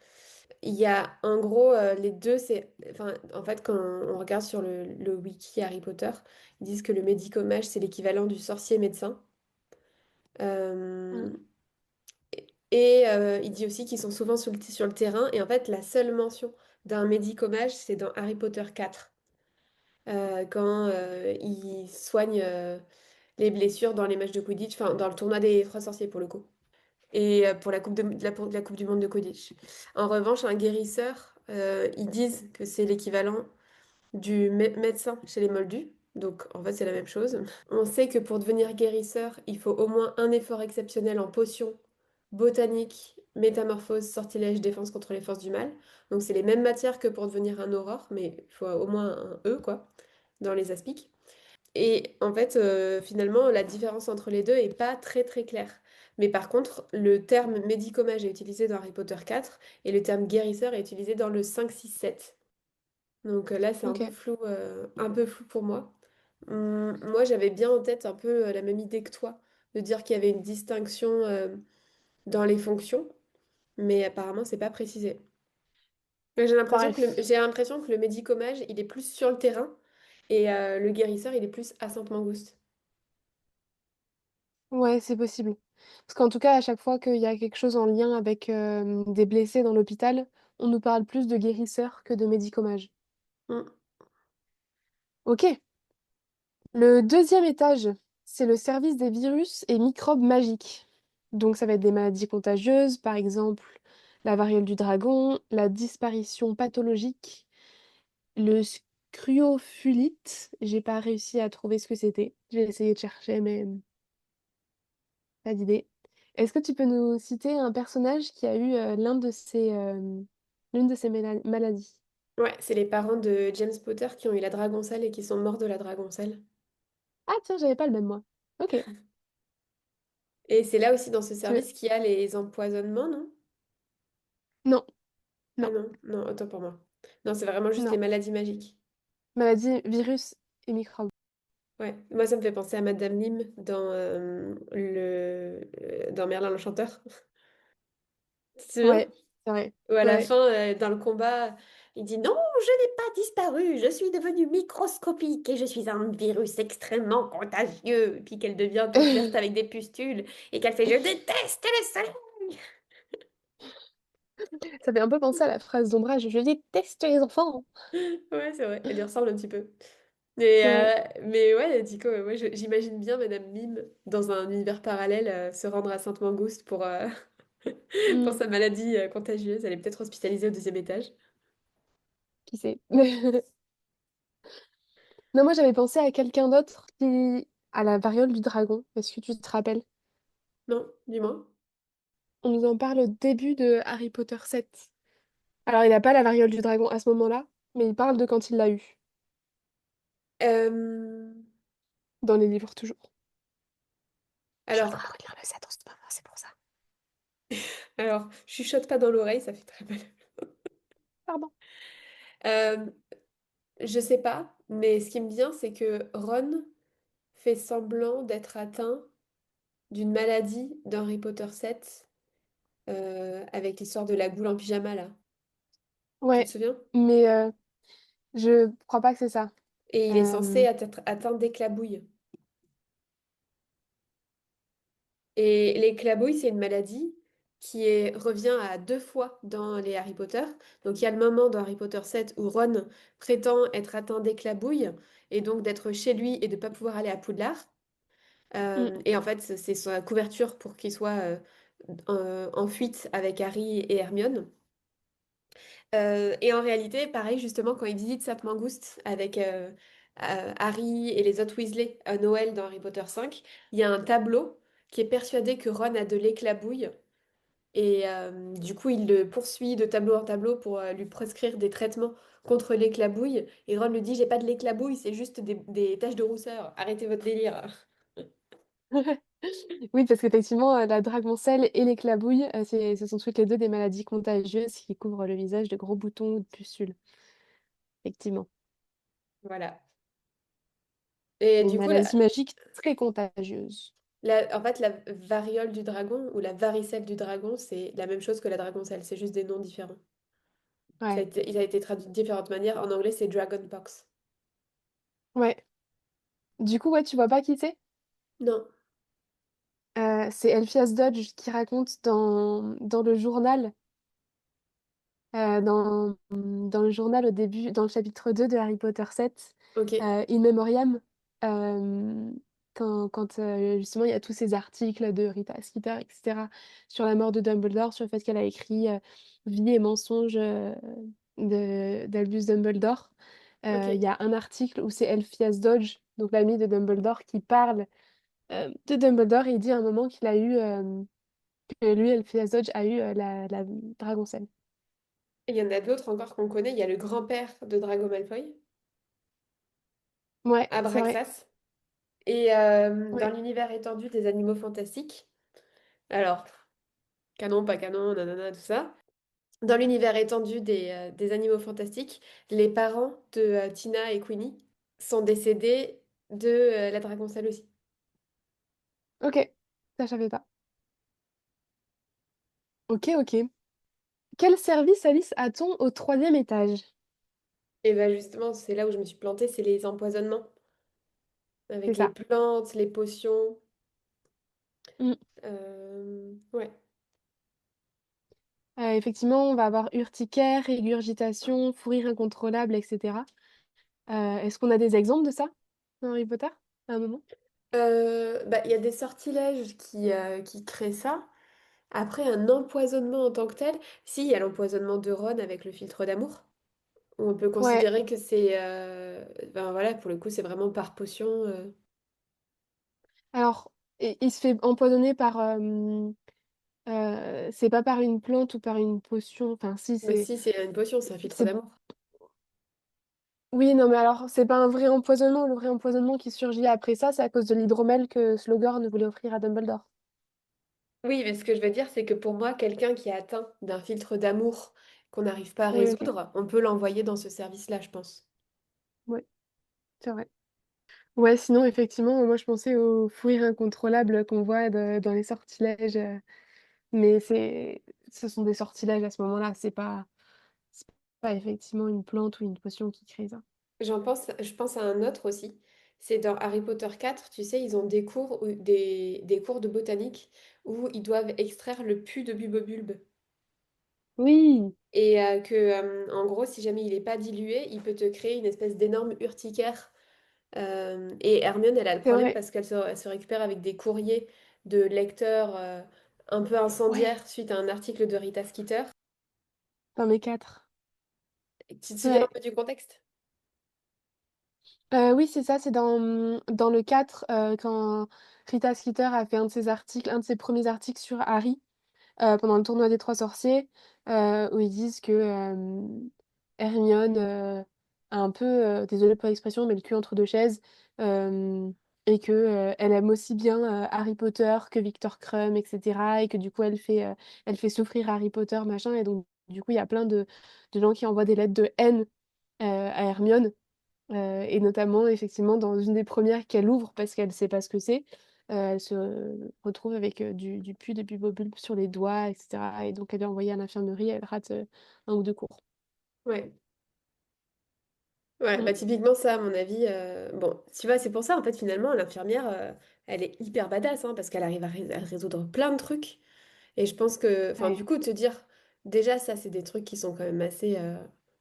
Il y a en gros les deux, c'est. Enfin, en fait, quand on regarde sur le wiki Harry Potter, ils disent que le médicomage, c'est l'équivalent du sorcier médecin. Mm. Euh, et il dit aussi qu'ils sont souvent sur le terrain. Et en fait, la seule mention d'un médicomage, c'est dans Harry Potter 4, quand il soigne les blessures dans les matchs de Quidditch, enfin, dans le tournoi des Trois Sorciers pour le coup. Et pour la pour la Coupe du Monde de Quidditch. En revanche, un guérisseur, ils disent que c'est l'équivalent du médecin chez les Moldus. Donc, en fait, c'est la même chose. On sait que pour devenir guérisseur, il faut au moins un effort exceptionnel en potion, botanique, métamorphose, sortilège, défense contre les forces du mal. Donc, c'est les mêmes matières que pour devenir un aurore, mais il faut au moins un E, quoi, dans les aspics. Et en fait, finalement, la différence entre les deux est pas très très claire. Mais par contre, le terme médicomage est utilisé dans Harry Potter 4 et le terme guérisseur est utilisé dans le 5, 6, 7. Donc là, c'est Ok. un peu flou pour moi. Moi, j'avais bien en tête un peu la même idée que toi, de dire qu'il y avait une distinction dans les fonctions, mais apparemment, c'est pas précisé. Mais Pareil. j'ai l'impression que le médicomage, il est plus sur le terrain et le guérisseur, il est plus à Sainte-Mangouste. Ouais, c'est possible. Parce qu'en tout cas, à chaque fois qu'il y a quelque chose en lien avec des blessés dans l'hôpital, on nous parle plus de guérisseurs que de médicomage. Mm. Ok. Le deuxième étage, c'est le service des virus et microbes magiques. Donc ça va être des maladies contagieuses, par exemple la variole du dragon, la disparition pathologique, le scrophulite. J'ai pas réussi à trouver ce que c'était. J'ai essayé de chercher, mais pas d'idée. Est-ce que tu peux nous citer un personnage qui a eu l'une de ces maladies? Ouais, c'est les parents de James Potter qui ont eu la dragoncelle et qui sont morts de la dragoncelle. Ah tiens, j'avais pas le même moi. Ok. Et c'est là aussi dans ce Tu... service qu'il y a les empoisonnements, non? Non, Ah non, non, non, autant pour moi. Non, c'est vraiment juste les non. maladies magiques. Maladie, virus et microbes. Ouais, moi ça me fait penser à Madame Mime dans, dans Merlin l'Enchanteur. Tu te souviens? Ouais, c'est vrai. Ou à la Ouais. fin, dans le combat, il dit non, je n'ai pas disparu, je suis devenu microscopique et je suis un virus extrêmement contagieux. Et puis qu'elle devient toute verte avec des pustules et qu'elle fait je déteste le soleil. Ça fait un peu penser à la phrase d'ombrage. Je déteste les enfants. Ouais, c'est vrai, elle lui ressemble un petit peu. Ouais. Mais ouais, Tico, ouais, j'imagine bien Madame Mime dans un univers parallèle se rendre à Sainte-Mangouste pour Hmm, sa maladie contagieuse. Elle est peut-être hospitalisée au deuxième étage. qui sait? Non, moi j'avais pensé à quelqu'un d'autre qui... à la variole du dragon. Est-ce que tu te rappelles? Non, dis-moi. On nous en parle au début de Harry Potter 7. Alors, il n'a pas la variole du dragon à ce moment-là, mais il parle de quand il l'a eu, Euh, dans les livres toujours. Je suis en train alors, de relire le 7 en ce moment, c'est pour ça. Alors, chuchote pas dans l'oreille, ça fait très mal. Pardon. Euh, je sais pas, mais ce qui me vient, c'est que Ron fait semblant d'être atteint d'une maladie dans Harry Potter 7, avec l'histoire de la goule en pyjama, là. Tu te Ouais, souviens? mais je crois pas que c'est ça. Et il est censé Euh, être atteint d'éclabouille. Et l'éclabouille, c'est une maladie revient à deux fois dans les Harry Potter. Donc il y a le moment dans Harry Potter 7 où Ron prétend être atteint d'éclabouille et donc d'être chez lui et de ne pas pouvoir aller à Poudlard. mm, Et en fait, c'est sa couverture pour qu'il soit en fuite avec Harry et Hermione. Et en réalité, pareil, justement, quand il visite Sapemangouste avec Harry et les autres Weasley à Noël dans Harry Potter 5, il y a un tableau qui est persuadé que Ron a de l'éclabouille. Et du coup, il le poursuit de tableau en tableau pour lui prescrire des traitements contre l'éclabouille. Et Ron lui dit, j'ai pas de l'éclabouille, c'est juste des taches de rousseur. Arrêtez votre délire. Oui, parce qu'effectivement, la dragoncelle et l'éclabouille, ce sont toutes les deux des maladies contagieuses qui couvrent le visage de gros boutons ou de pustules. Effectivement. Voilà. Et Des du coup, maladies magiques très contagieuses. en fait, la variole du dragon ou la varicelle du dragon, c'est la même chose que la dragoncelle. C'est juste des noms différents. Ouais. Il a été traduit de différentes manières. En anglais, c'est Dragonpox. Ouais. Du coup, ouais, tu vois pas qui c'est? Non. C'est Elphias Dodge qui raconte dans le journal, dans le journal au début, dans le chapitre 2 de Harry Potter 7, Ok. In Memoriam, euh, quand justement il y a tous ces articles de Rita Skeeter, etc., sur la mort de Dumbledore, sur le fait qu'elle a écrit Vie et mensonges d'Albus Dumbledore. Ok. Il y a un article où c'est Elphias Dodge, donc l'ami de Dumbledore, qui parle de Dumbledore et il dit à un moment qu'il a eu, que lui, Elphias Dodge, a eu la dragoncelle. Et il y en a d'autres encore qu'on connaît. Il y a le grand-père de Drago Malfoy, Ouais, c'est vrai. Abraxas. Et dans Ouais. l'univers étendu des animaux fantastiques, alors, canon, pas canon, nanana, tout ça. Dans l'univers étendu des animaux fantastiques, les parents de Tina et Queenie sont décédés de la dragoncelle aussi. Ok, ça je savais pas. Ok, ok. Quel service Alice a-t-on au troisième étage? Et bien justement, c'est là où je me suis plantée, c'est les empoisonnements. C'est Avec les ça. plantes, les potions. Mm. Ouais. Effectivement, on va avoir urticaire, régurgitation, fou rire incontrôlable, etc. Est-ce qu'on a des exemples de ça dans Harry Potter à un moment? Bah, il y a des sortilèges qui créent ça. Après, un empoisonnement en tant que tel, si, il y a l'empoisonnement de Ron avec le filtre d'amour. On peut Ouais. considérer que c'est... ben voilà, pour le coup, c'est vraiment par potion. Alors, il se fait empoisonner par... c'est pas par une plante ou par une potion. Enfin, si, Mais si, c'est une potion, c'est un filtre c'est d'amour. Oui, non, mais alors, c'est pas un vrai empoisonnement. Le vrai empoisonnement qui surgit après ça, c'est à cause de l'hydromel que Slughorn voulait offrir à Dumbledore. Oui, mais ce que je veux dire, c'est que pour moi, quelqu'un qui est atteint d'un filtre d'amour qu'on n'arrive pas à Oui, ok. résoudre, on peut l'envoyer dans ce service-là, je pense. Oui, c'est vrai. Ouais, sinon, effectivement, moi, je pensais au fou rire incontrôlable qu'on voit dans les sortilèges. Mais ce sont des sortilèges à ce moment-là. C'est pas effectivement une plante ou une potion qui crée ça. Je pense à un autre aussi. C'est dans Harry Potter 4, tu sais, ils ont des cours, des cours de botanique où ils doivent extraire le pus de Bulbobulbe. Oui, Et en gros, si jamais il n'est pas dilué, il peut te créer une espèce d'énorme urticaire. Et Hermione, elle a le c'est problème vrai. parce elle se récupère avec des courriers de lecteurs un peu Ouais, incendiaires suite à un article de Rita Skeeter. dans les quatre. Tu te souviens un Ouais. peu du contexte? Oui, c'est ça, c'est dans le 4 quand Rita Skeeter a fait un de ses articles, un de ses premiers articles sur Harry pendant le tournoi des Trois Sorciers, où ils disent que Hermione a un peu, désolée pour l'expression, mais le cul entre deux chaises, euh, et que elle aime aussi bien Harry Potter que Victor Crumb, etc. Et que du coup, elle fait souffrir Harry Potter, machin. Et donc, du coup, il y a plein de gens qui envoient des lettres de haine à Hermione. Et notamment, effectivement, dans une des premières qu'elle ouvre parce qu'elle sait pas ce que c'est, elle se retrouve avec du pus de Bulbe sur les doigts, etc. Et donc, elle est envoyée à l'infirmerie, elle rate un ou deux cours. Ouais. Ouais, Mm. bah typiquement ça, à mon avis. Bon, tu vois, c'est pour ça, en fait, finalement, l'infirmière, elle est hyper badass, hein, parce qu'elle arrive à résoudre plein de trucs. Et je pense que, enfin, Ouais, du coup, te dire, déjà, ça, c'est des trucs qui sont quand même assez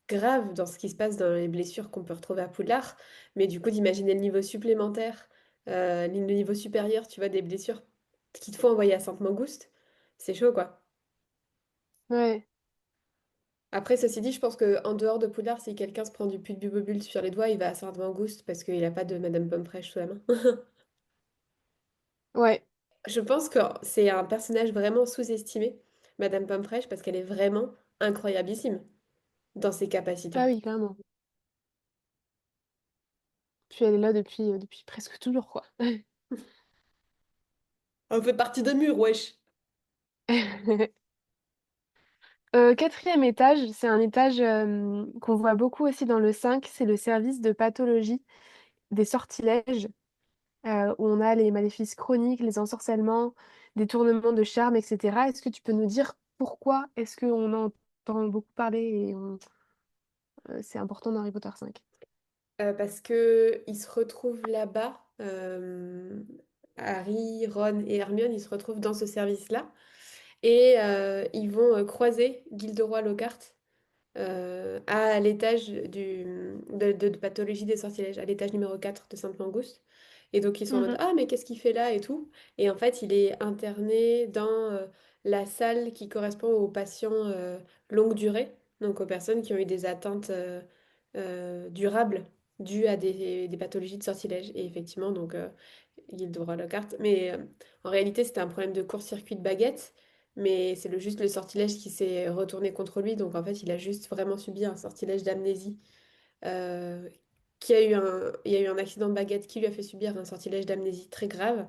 graves dans ce qui se passe dans les blessures qu'on peut retrouver à Poudlard. Mais du coup, d'imaginer le niveau supplémentaire, le niveau supérieur, tu vois, des blessures qu'il te faut envoyer à Sainte-Mangouste, c'est chaud, quoi. ouais, Après, ceci dit, je pense que en dehors de Poudlard, si quelqu'un se prend du put de Bubobule sur les doigts, il va à Sainte-Mangouste parce qu'il a pas de Madame Pomme fraîche sous la main. ouais. Je pense que c'est un personnage vraiment sous-estimé, Madame Pomme fraîche, parce qu'elle est vraiment incroyabissime dans ses Ah capacités. oui, clairement. Puis elle est là depuis presque toujours, quoi. On fait partie d'un mur, wesh. Quatrième étage, c'est un étage qu'on voit beaucoup aussi dans le 5, c'est le service de pathologie des sortilèges, où on a les maléfices chroniques, les ensorcellements, détournements de charme, etc. Est-ce que tu peux nous dire pourquoi est-ce qu'on en entend beaucoup parler et c'est important dans Harry Potter 5? Parce que ils se retrouvent là-bas, Harry, Ron et Hermione, ils se retrouvent dans ce service-là, et ils vont croiser Gilderoy Lockhart à l'étage de pathologie des sortilèges, à l'étage numéro 4 de Sainte-Mangouste. Et donc ils sont en mode Mhm, «Ah, mais qu'est-ce qu'il fait là?» et tout. Et en fait, il est interné dans la salle qui correspond aux patients longue durée, donc aux personnes qui ont eu des atteintes durables dues à des pathologies de sortilèges. Et effectivement, donc Gilderoy Lockhart. Mais en réalité, c'était un problème de court-circuit de baguette. Mais c'est juste le sortilège qui s'est retourné contre lui. Donc en fait, il a juste vraiment subi un sortilège d'amnésie. euh, il y a eu un accident de baguette qui lui a fait subir un sortilège d'amnésie très grave.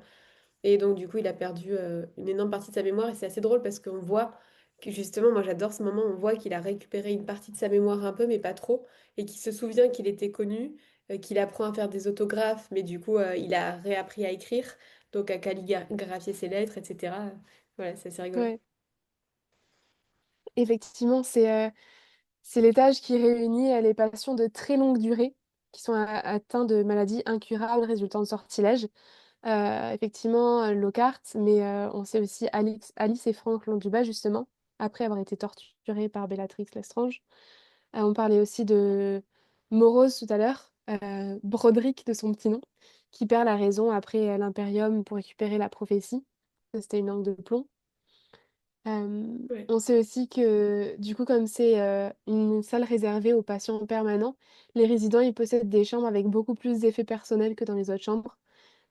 Et donc du coup, il a perdu une énorme partie de sa mémoire. Et c'est assez drôle parce qu'on voit que justement, moi j'adore ce moment, on voit qu'il a récupéré une partie de sa mémoire un peu, mais pas trop. Et qu'il se souvient qu'il était connu, qu'il apprend à faire des autographes, mais du coup, il a réappris à écrire, donc à calligraphier ses lettres, etc. Voilà, c'est assez rigolo. ouais. Effectivement, c'est l'étage qui réunit les patients de très longue durée qui sont atteints de maladies incurables résultant de sortilèges. Effectivement, Lockhart, mais on sait aussi Alice et Frank Londubat, justement, après avoir été torturés par Bellatrix Lestrange. On parlait aussi de Morose tout à l'heure, Broderick de son petit nom, qui perd la raison après l'Imperium pour récupérer la prophétie. Ça, c'était une langue de plomb. Ouais. On sait aussi que, du coup, comme c'est une salle réservée aux patients permanents, les résidents ils possèdent des chambres avec beaucoup plus d'effets personnels que dans les autres chambres.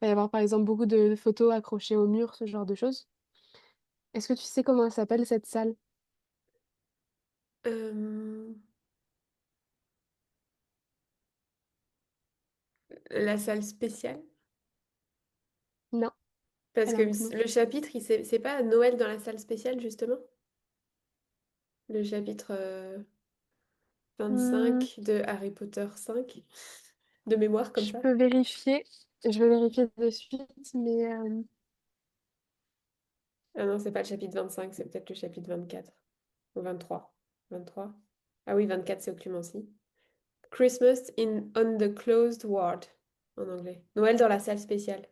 Il va y avoir par exemple beaucoup de photos accrochées au mur, ce genre de choses. Est-ce que tu sais comment elle s'appelle cette salle? Euh, la salle spéciale. Non, Parce elle a que un autre nom. le chapitre, c'est pas Noël dans la salle spéciale, justement? Le chapitre Hmm, 25 de Harry Potter 5, de mémoire comme je ça. peux vérifier. Je vais vérifier de suite, mais Ah non, c'est pas le chapitre 25, c'est peut-être le chapitre 24 ou 23. 23. Ah oui, 24, c'est Occlumency. Christmas on the closed ward, en anglais. Noël dans la salle spéciale.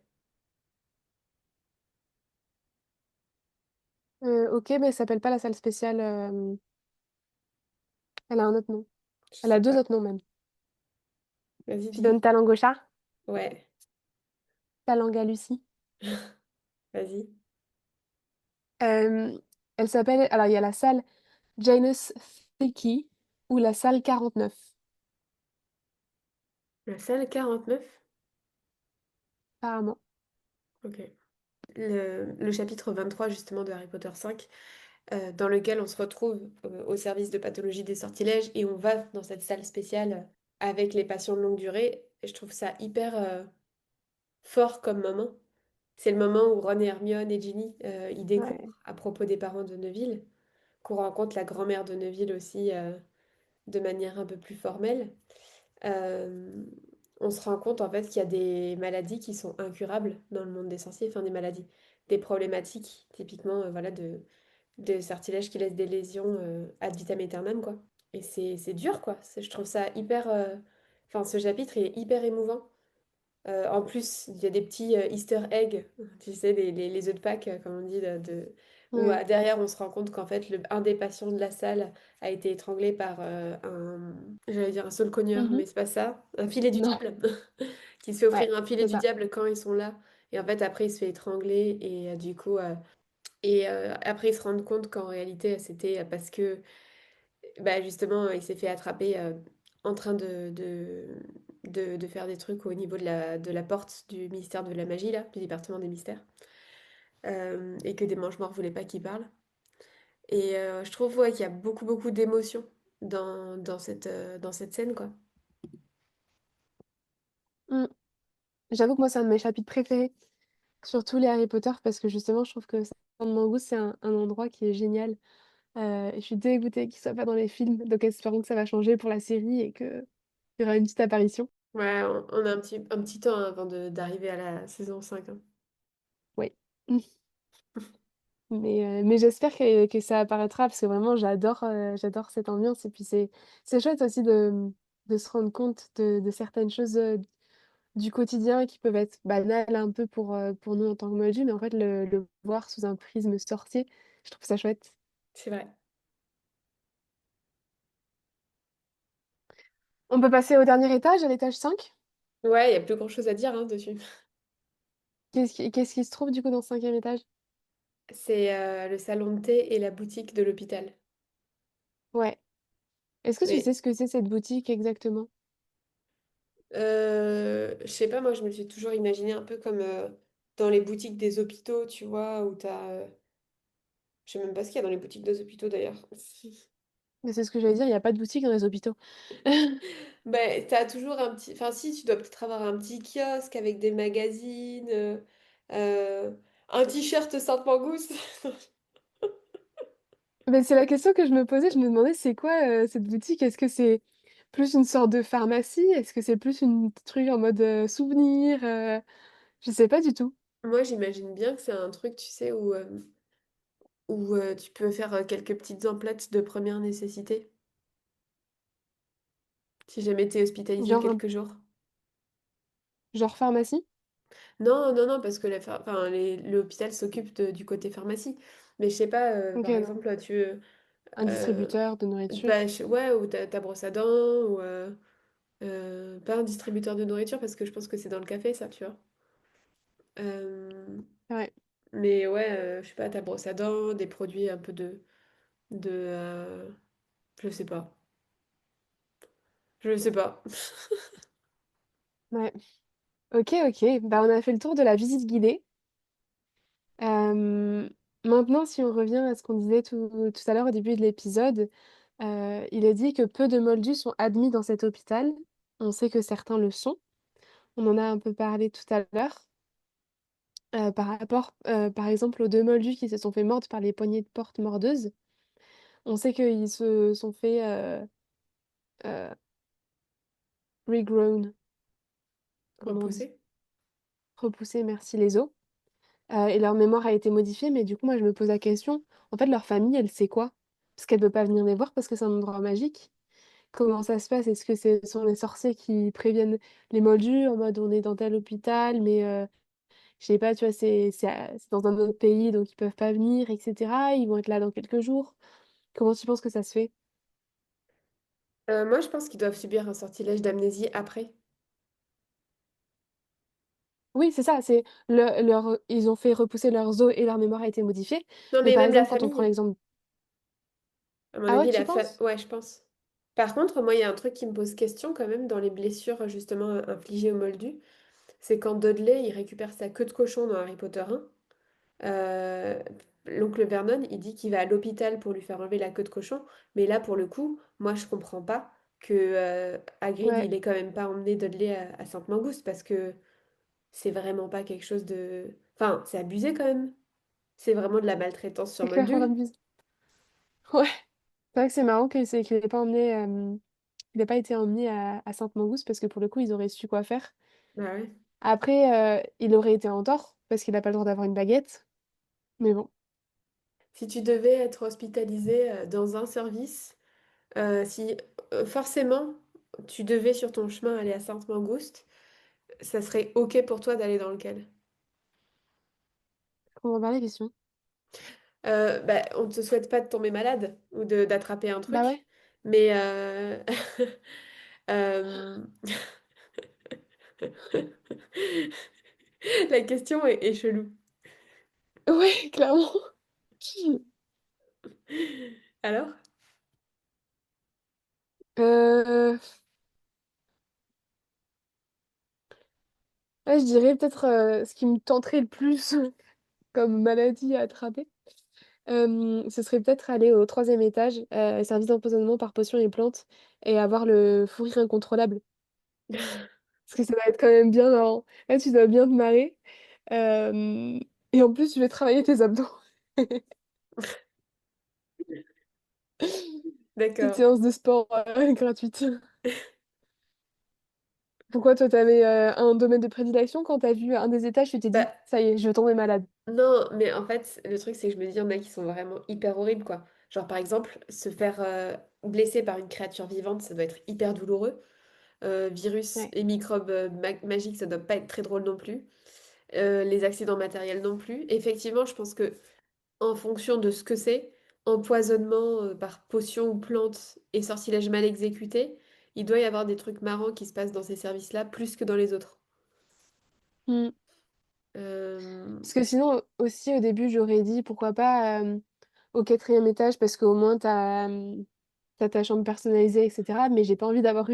ok, mais elle s'appelle pas la salle spéciale. Elle a un autre nom. Je Elle a sais deux pas. autres noms même. Vas-y, Tu donnes dis. ta langue au chat, Ouais, ta langue à Lucie. vas-y. Euh, Elle s'appelle. Alors, il y a la salle Janus Thicky ou la salle 49, La salle 49. apparemment. Ok. Le chapitre 23, justement, de Harry Potter 5, dans lequel on se retrouve au service de pathologie des sortilèges et on va dans cette salle spéciale avec les patients de longue durée. Et je trouve ça hyper fort comme moment. C'est le moment où Ron et Hermione et Ginny, ils Ouais. découvrent à propos des parents de Neville, qu'on rencontre la grand-mère de Neville aussi de manière un peu plus formelle. Euh, on se rend compte en fait qu'il y a des maladies qui sont incurables dans le monde des sorciers, enfin des maladies, des problématiques, typiquement voilà, de sortilèges qui laissent des lésions ad vitam aeternam, quoi. Et c'est dur, quoi. Je trouve ça hyper... Enfin, ce chapitre, il est hyper émouvant. En plus, il y a des petits Easter eggs, tu sais, les œufs de Pâques, comme on dit, où Ouais. derrière, on se rend compte qu'en fait, un des patients de la salle a été étranglé par j'allais dire un saule-cogneur, Mhm. mais c'est pas ça, un filet du Non. diable, qui se fait Ouais, offrir un filet c'est du ça. diable quand ils sont là. Et en fait, après, il se fait étrangler, et du coup, et après, ils se rendent compte qu'en réalité, c'était parce que, bah, justement, il s'est fait attraper en train de faire des trucs au niveau de la porte du ministère de la magie, là, du département des mystères, et que des mange-morts voulaient pas qu'il parle. Et je trouve ouais, qu'il y a beaucoup, beaucoup d'émotions dans cette scène, quoi. Mm. J'avoue que moi, c'est un de mes chapitres préférés, surtout les Harry Potter, parce que justement, je trouve que Saint Mangous, c'est un endroit qui est génial. Et je suis dégoûtée qu'il soit pas dans les films, donc espérons que ça va changer pour la série et qu'il y aura une petite apparition. Ouais, on a un petit temps hein, avant d'arriver à la saison 5 hein. Oui. Mais j'espère que ça apparaîtra parce que vraiment j'adore cette ambiance et puis c'est chouette aussi de se rendre compte de certaines choses du quotidien qui peuvent être banales un peu pour nous en tant que Moldu, mais en fait le voir sous un prisme sorcier, je trouve ça chouette. C'est vrai. On peut passer au dernier étage, à l'étage 5. Ouais, il y a plus grand-chose à dire hein, dessus. Qu'est-ce qui se trouve du coup dans le cinquième étage? C'est le salon de thé et la boutique de l'hôpital. Ouais. Est-ce que tu sais Mais ce que c'est cette boutique exactement? je sais pas, moi je me suis toujours imaginé un peu comme dans les boutiques des hôpitaux, tu vois, où t'as... je sais même pas ce qu'il y a dans les boutiques des hôpitaux d'ailleurs. Mais c'est ce que j'allais dire, il n'y a pas de boutique dans les hôpitaux. Ben, t'as toujours un petit... Enfin si, tu dois peut-être avoir un petit kiosque avec des magazines, euh, un t-shirt Sainte-Mangouste. Mais c'est la question que je me posais, je me demandais c'est quoi cette boutique? Est-ce que c'est plus une sorte de pharmacie? Est-ce que c'est plus une truc en mode souvenir? Je sais pas du tout. Moi j'imagine bien que c'est un truc, tu sais, où tu peux faire quelques petites emplettes de première nécessité, si jamais t'es hospitalisé Genre, quelques jours. genre pharmacie? Non, non, non, parce que enfin, l'hôpital s'occupe du côté pharmacie. Mais je sais pas, Ok, par non. exemple, Un euh, distributeur de nourriture. bah, ouais, ou ta brosse à dents, ou pas un distributeur de nourriture, parce que je pense que c'est dans le café, ça, tu vois. Euh, Ouais, mais ouais, je sais pas, ta brosse à dents, des produits un peu de je sais pas. Je sais pas. ouais. Ok, ok. Bah, on a fait le tour de la visite guidée. Euh, Maintenant, si on revient à ce qu'on disait tout à l'heure au début de l'épisode, il est dit que peu de Moldus sont admis dans cet hôpital. On sait que certains le sont. On en a un peu parlé tout à l'heure. Par rapport, par exemple, aux deux Moldus qui se sont fait mordre par les poignées de porte mordeuses. On sait qu'ils se sont fait euh, regrown, comment on dit? Repoussé? Repousser, merci les os. Et leur mémoire a été modifiée, mais du coup, moi, je me pose la question, en fait, leur famille, elle sait quoi? Parce qu'elle peut pas venir les voir parce que c'est un endroit magique. Comment ça se passe? Est-ce que ce sont les sorciers qui préviennent les Moldus en mode on est dans tel hôpital, mais je sais pas, tu vois, c'est dans un autre pays, donc ils peuvent pas venir, etc. Ils vont être là dans quelques jours. Comment tu penses que ça se fait? Moi, je pense qu'ils doivent subir un sortilège d'amnésie après. Oui, c'est ça, ils ont fait repousser leurs os et leur mémoire a été modifiée. Non, Mais mais par même la exemple, quand on prend famille. l'exemple... À mon Ah ouais, avis, tu penses? Ouais, je pense. Par contre, moi, il y a un truc qui me pose question quand même dans les blessures justement infligées au Moldu. C'est quand Dudley, il récupère sa queue de cochon dans Harry Potter 1. L'oncle Vernon, il dit qu'il va à l'hôpital pour lui faire enlever la queue de cochon. Mais là, pour le coup, moi, je comprends pas que Hagrid, Ouais. il ait quand même pas emmené Dudley à Sainte-Mangouste parce que c'est vraiment pas quelque chose de... Enfin, c'est abusé quand même. C'est vraiment de la maltraitance sur C'est clairement module. abusé. Ouais, c'est vrai que c'est marrant qu'il n'ait pas emmené, il ait pas été emmené à Sainte-Mangouste parce que pour le coup, ils auraient su quoi faire. Ah ouais. Après, il aurait été en tort parce qu'il n'a pas le droit d'avoir une baguette. Mais bon, Si tu devais être hospitalisé dans un service, si forcément tu devais sur ton chemin aller à Sainte-Mangouste, ça serait OK pour toi d'aller dans lequel? comment va la question? Bah, on ne te souhaite pas de tomber malade ou d'attraper un Bah truc, ouais. mais euh, la question est chelou. Ouais, clairement. Alors? Euh, ouais, je dirais peut-être ce qui me tenterait le plus comme maladie à attraper. Ce serait peut-être aller au troisième étage, service d'empoisonnement par potions et plantes, et avoir le fou rire incontrôlable. Parce que ça va être quand même bien marrant. Là, tu dois bien te marrer. Euh, et en plus, tu vais travailler tes abdos. Petite D'accord. séance de sport gratuite. Pourquoi toi, t'avais un domaine de prédilection quand t'as vu un des étages, tu t'es dit, Bah, ça y est, je vais tomber malade. non, mais en fait, le truc, c'est que je me dis, il y en a qui sont vraiment hyper horribles, quoi. Genre, par exemple, se faire blesser par une créature vivante, ça doit être hyper douloureux. Virus Ouais. et microbes magiques, ça doit pas être très drôle non plus. Les accidents matériels non plus. Effectivement, je pense que en fonction de ce que c'est, empoisonnement par potion ou plante et sortilège mal exécuté, il doit y avoir des trucs marrants qui se passent dans ces services-là plus que dans les autres. Hmm. Euh, Parce que sinon, aussi, au début, j'aurais dit, pourquoi pas au quatrième étage, parce qu'au moins, t'as ta chambre personnalisée, etc. Mais j'ai pas envie d'avoir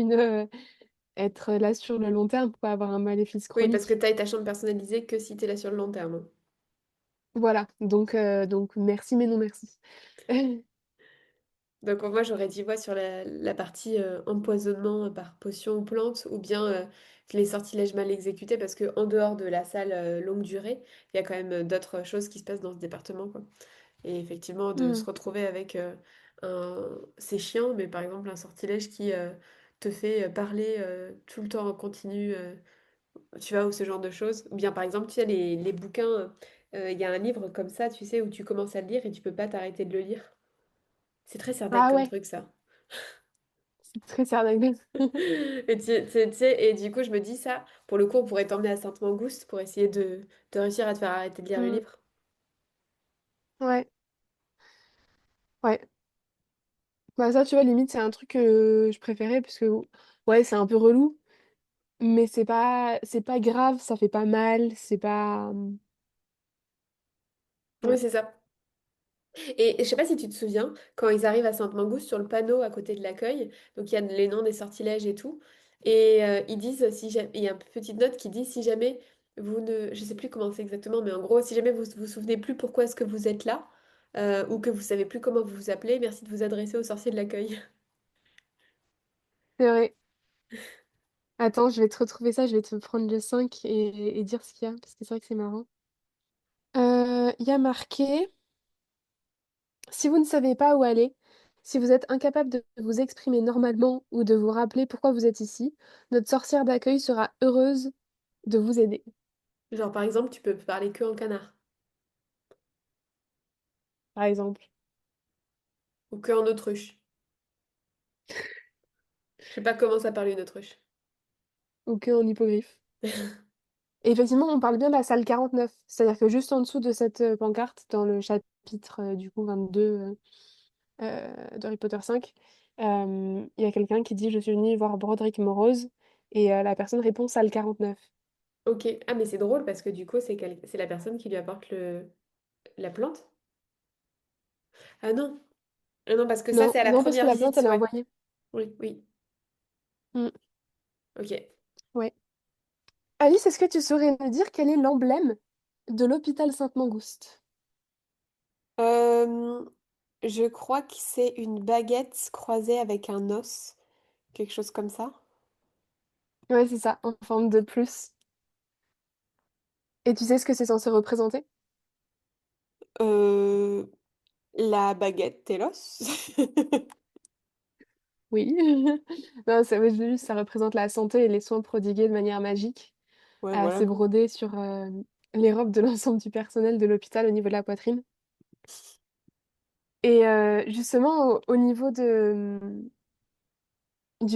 être là sur le long terme pour pas avoir un maléfice Oui, parce que chronique. tu as ta chambre personnalisée que si tu es là sur le long terme. Voilà, donc merci, mais non merci. Donc moi j'aurais dit ouais sur la partie empoisonnement par potion ou plante ou bien les sortilèges mal exécutés parce que en dehors de la salle longue durée, il y a quand même d'autres choses qui se passent dans ce département quoi. Et effectivement de se Hmm. retrouver avec un... C'est chiant mais par exemple un sortilège qui te fait parler tout le temps en continu, tu vois, ou ce genre de choses. Ou bien par exemple tu sais les bouquins, il y a un livre comme ça tu sais où tu commences à le lire et tu peux pas t'arrêter de le lire. C'est très certain Ah comme ouais, truc ça. c'est très sérieux. Et du coup, je me dis ça, pour le coup, on pourrait t'emmener à Sainte-Mangouste pour essayer de réussir à te faire arrêter de lire le Hmm. livre. Ouais, ouais. Bah ça, tu vois, limite, c'est un truc que je préférais, parce que, ouais, c'est un peu relou, mais c'est pas grave, ça fait pas mal, c'est pas... Oui, Ouais. c'est ça. Et je sais pas si tu te souviens, quand ils arrivent à Sainte-Mangouste, sur le panneau à côté de l'accueil, donc il y a les noms des sortilèges et tout, et ils disent, si il y a une petite note qui dit, si jamais vous ne... Je sais plus comment c'est exactement, mais en gros, si jamais vous vous souvenez plus pourquoi est-ce que vous êtes là, ou que vous savez plus comment vous vous appelez, merci de vous adresser au sorcier de l'accueil. C'est vrai. Attends, je vais te retrouver ça, je vais te prendre le 5 et dire ce qu'il y a, parce que c'est vrai que c'est marrant. Il y a marqué, si vous ne savez pas où aller, si vous êtes incapable de vous exprimer normalement ou de vous rappeler pourquoi vous êtes ici, notre sorcière d'accueil sera heureuse de vous aider, Genre, par exemple, tu peux parler que en canard, par exemple, ou que en autruche. Je sais pas comment ça parle une autruche. ou que en hippogriffe. Et effectivement, on parle bien de la salle 49, c'est-à-dire que juste en dessous de cette pancarte, dans le chapitre du coup 22 d'Harry Potter 5, il y a quelqu'un qui dit: «Je suis venu voir Broderick Morose», et la personne répond salle 49. Ok. Ah, mais c'est drôle parce que du coup, c'est la personne qui lui apporte la plante? Ah non. Ah non, parce que ça, Non, c'est à la non, parce que première la plante, visite, elle est ouais. envoyée. Oui, oui. Mm, Ok. ouais. Alice, est-ce que tu saurais me dire quel est l'emblème de l'hôpital Sainte-Mangouste? Euh, je crois que c'est une baguette croisée avec un os. Quelque chose comme ça. Ouais, c'est ça, en forme de plus. Et tu sais ce que c'est censé représenter? Euh, la baguette Télos. Oui. Non, ouais, j'ai vu, ça représente la santé et les soins prodigués de manière magique. Ouais, voilà C'est quoi. brodé sur les robes de l'ensemble du personnel de l'hôpital au niveau de la poitrine. Et justement, au niveau du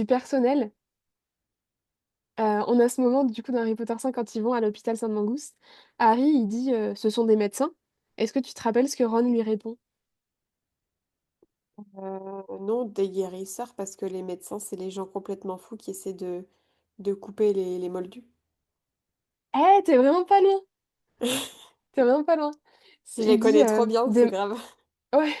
personnel, on a ce moment du coup dans Harry Potter 5 quand ils vont à l'hôpital Sainte-Mangouste. Harry, il dit ce sont des médecins. Est-ce que tu te rappelles ce que Ron lui répond? Non, des guérisseurs, parce que les médecins, c'est les gens complètement fous qui essaient de couper les moldus. Eh, t'es vraiment pas loin! T'es vraiment pas loin. Je les Il dit connais trop bien, c'est des... grave. Ouais,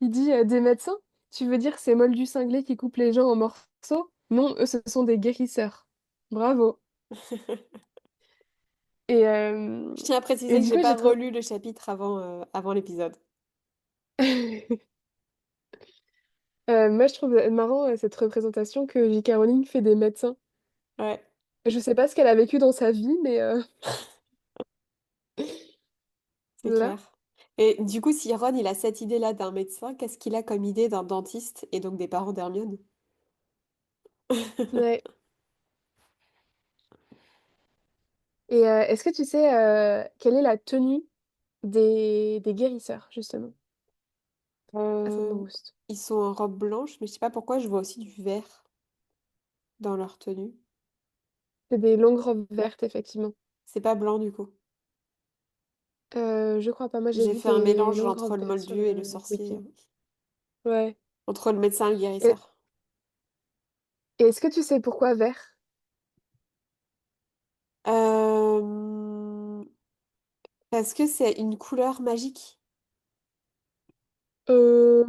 il dit des médecins? Tu veux dire ces moldus cinglés qui coupent les gens en morceaux? Non, eux, ce sont des guérisseurs. Bravo. Et, euh, Je tiens à et préciser que du j'ai coup, pas j'ai trop... relu le chapitre avant l'épisode. Moi, je trouve marrant cette représentation que J.K. Rowling fait des médecins. Ouais, Je sais pas ce qu'elle a vécu dans sa vie, mais c'est là, clair. Et du coup, si Ron, il a cette idée-là d'un médecin, qu'est-ce qu'il a comme idée d'un dentiste et donc des parents d'Hermione? ouais. Et est-ce que tu sais quelle est la tenue des guérisseurs, justement, à Euh, Saint-Mangouste? Ils sont en robe blanche, mais je sais pas pourquoi je vois aussi du vert dans leur tenue. C'est des longues robes vertes, effectivement. C'est pas blanc du coup. Je crois pas. Moi, j'ai J'ai vu fait un des mélange longues entre robes le vertes sur moldu et le le sorcier, wiki. Ouais. entre le médecin et le Et, guérisseur. et est-ce que tu sais pourquoi vert? Euh, Parce que c'est une couleur magique. Euh...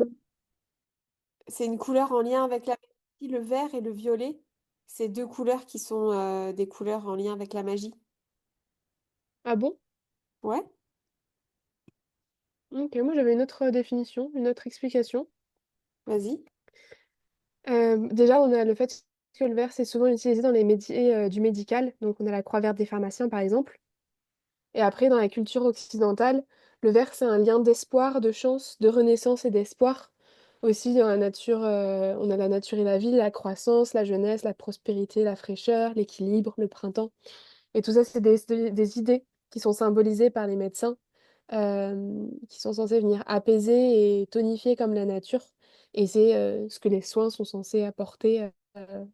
C'est une couleur en lien avec la magie. Le vert et le violet, c'est deux couleurs qui sont des couleurs en lien avec la magie. Ah bon? Ouais, Ok, moi j'avais une autre définition, une autre explication. vas-y. Déjà, on a le fait que le vert, c'est souvent utilisé dans les métiers du médical. Donc, on a la croix verte des pharmaciens, par exemple. Et après, dans la culture occidentale, le vert, c'est un lien d'espoir, de chance, de renaissance et d'espoir. Aussi, dans la nature, on a la nature et la vie, la croissance, la jeunesse, la prospérité, la fraîcheur, l'équilibre, le printemps. Et tout ça, c'est des idées qui sont symbolisées par les médecins, qui sont censées venir apaiser et tonifier comme la nature. Et c'est ce que les soins sont censés apporter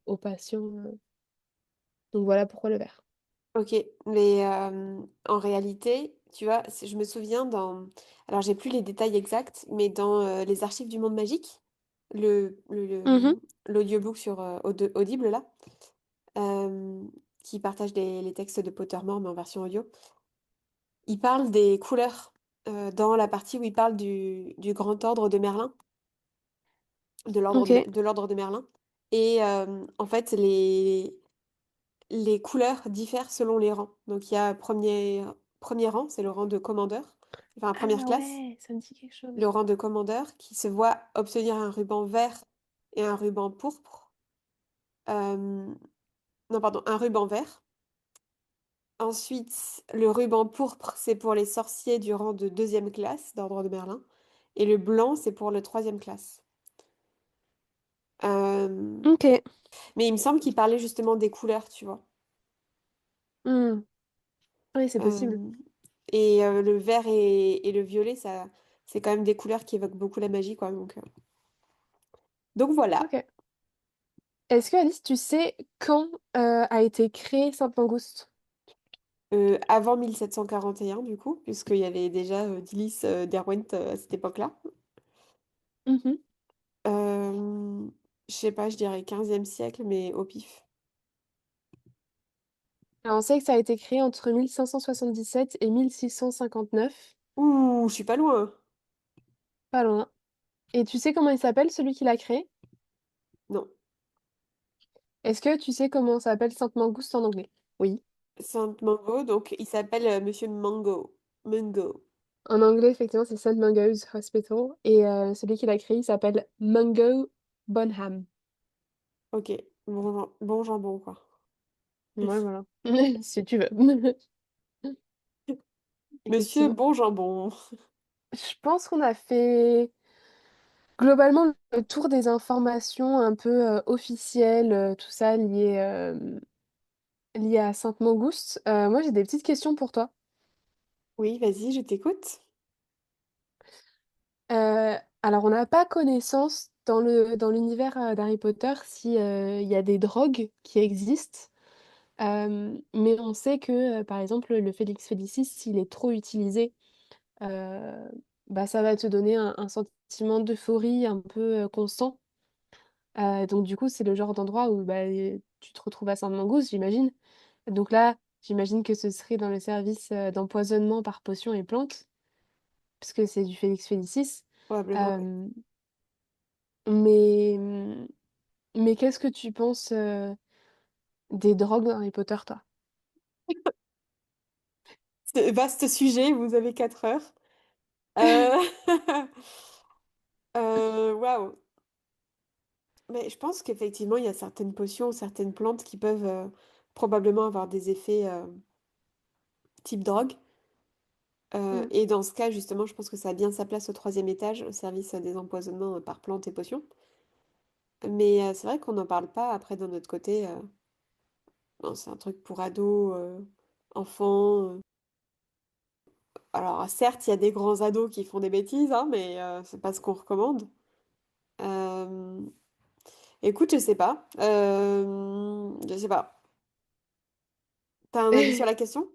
aux patients. Donc voilà pourquoi le vert. Ok, mais en réalité, tu vois, je me souviens dans... Alors, j'ai plus les détails exacts, mais dans les archives du monde magique, le, le, Mhm. le- l'audiobook sur Audible, là, euh, qui partage les textes de Pottermore, mais en version audio, il parle des couleurs dans la partie où il parle du grand ordre de Merlin, Ok. de l'ordre de Merlin. Et en fait, les couleurs diffèrent selon les rangs. Donc il y a premier rang, c'est le rang de commandeur, enfin première Ah classe, ouais, ça me dit quelque le chose. rang de commandeur qui se voit obtenir un ruban vert et un ruban pourpre. Euh, non, pardon, un ruban vert. Ensuite, le ruban pourpre, c'est pour les sorciers du rang de deuxième classe d'ordre de Merlin. Et le blanc, c'est pour le troisième classe. Euh, Ok. mais il me semble qu'il parlait justement des couleurs, tu vois. Hmm. Oui, c'est possible. Euh, et le vert et le violet, ça, c'est quand même des couleurs qui évoquent beaucoup la magie, quoi. Donc voilà. Ok. Est-ce que Alice, tu sais quand a été créée Sainte-Mangouste? Avant 1741, du coup, puisqu'il y avait déjà Dilys Derwent à cette époque-là. Mhm. Euh, je sais pas, je dirais 15e siècle, mais au pif. Alors, on sait que ça a été créé entre 1577 et 1659. Ouh, je suis pas loin. Pas loin. Et tu sais comment il s'appelle, celui qui l'a créé? Non. Est-ce que tu sais comment s'appelle Sainte-Mangouste en anglais? Oui. Sainte Mango, donc il s'appelle Monsieur Mango. Mungo. En anglais, effectivement, c'est St. Mungo's Hospital. Et celui qui l'a créé, il s'appelle Mungo Bonham. Ok, bon, bon jambon, quoi. Ouais, voilà. Si tu veux. Monsieur Effectivement. Bon Jambon. Je pense qu'on a fait globalement le tour des informations un peu officielles, tout ça lié à Sainte-Mangouste. Moi, j'ai des petites questions pour toi. Oui, vas-y, je t'écoute. Alors, on n'a pas connaissance dans l'univers d'Harry Potter si il y a des drogues qui existent. Mais on sait que, par exemple, le Félix Félicis, s'il est trop utilisé, euh, bah, ça va te donner un sentiment d'euphorie un peu constant. Donc, du coup, c'est le genre d'endroit où bah, tu te retrouves à Sainte-Mangouste, j'imagine. Donc là, j'imagine que ce serait dans le service d'empoisonnement par potion et plantes, puisque c'est du Félix Félicis. Probablement, ouais. Euh, mais mais qu'est-ce que tu penses des drogues dans Harry Potter, toi? C'est vaste sujet, vous avez 4 heures. Euh, Waouh. Mais je pense qu'effectivement, il y a certaines potions, certaines plantes qui peuvent probablement avoir des effets type drogue. Mm. Et dans ce cas, justement, je pense que ça a bien sa place au troisième étage, au service des empoisonnements par plantes et potions. Mais c'est vrai qu'on n'en parle pas après d'un autre côté. Non, c'est un truc pour ados, enfants. Alors certes, il y a des grands ados qui font des bêtises, hein, mais c'est pas ce qu'on recommande. Euh, Écoute, je sais pas. Je sais pas. T'as un avis sur la question?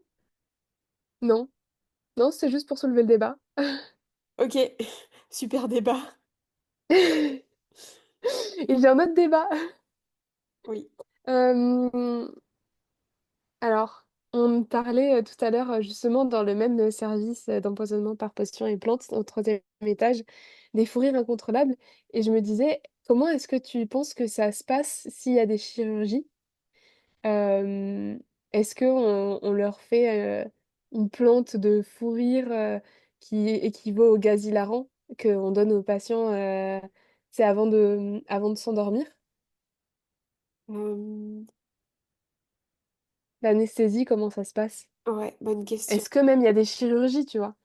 Non, non, c'est juste pour soulever le débat. Ok, super débat. Et j'ai un autre débat. Oui, Euh, alors, on parlait tout à l'heure, justement, dans le même service d'empoisonnement par potion et plantes, au troisième étage, des fous rires incontrôlables. Et je me disais, comment est-ce que tu penses que ça se passe s'il y a des chirurgies? Euh, Est-ce qu'on leur fait une plante de fou rire qui équivaut au gaz hilarant qu'on donne aux patients c'est avant de s'endormir? euh, L'anesthésie, comment ça se passe? ouais, bonne question. Est-ce que même il y a des chirurgies, tu vois?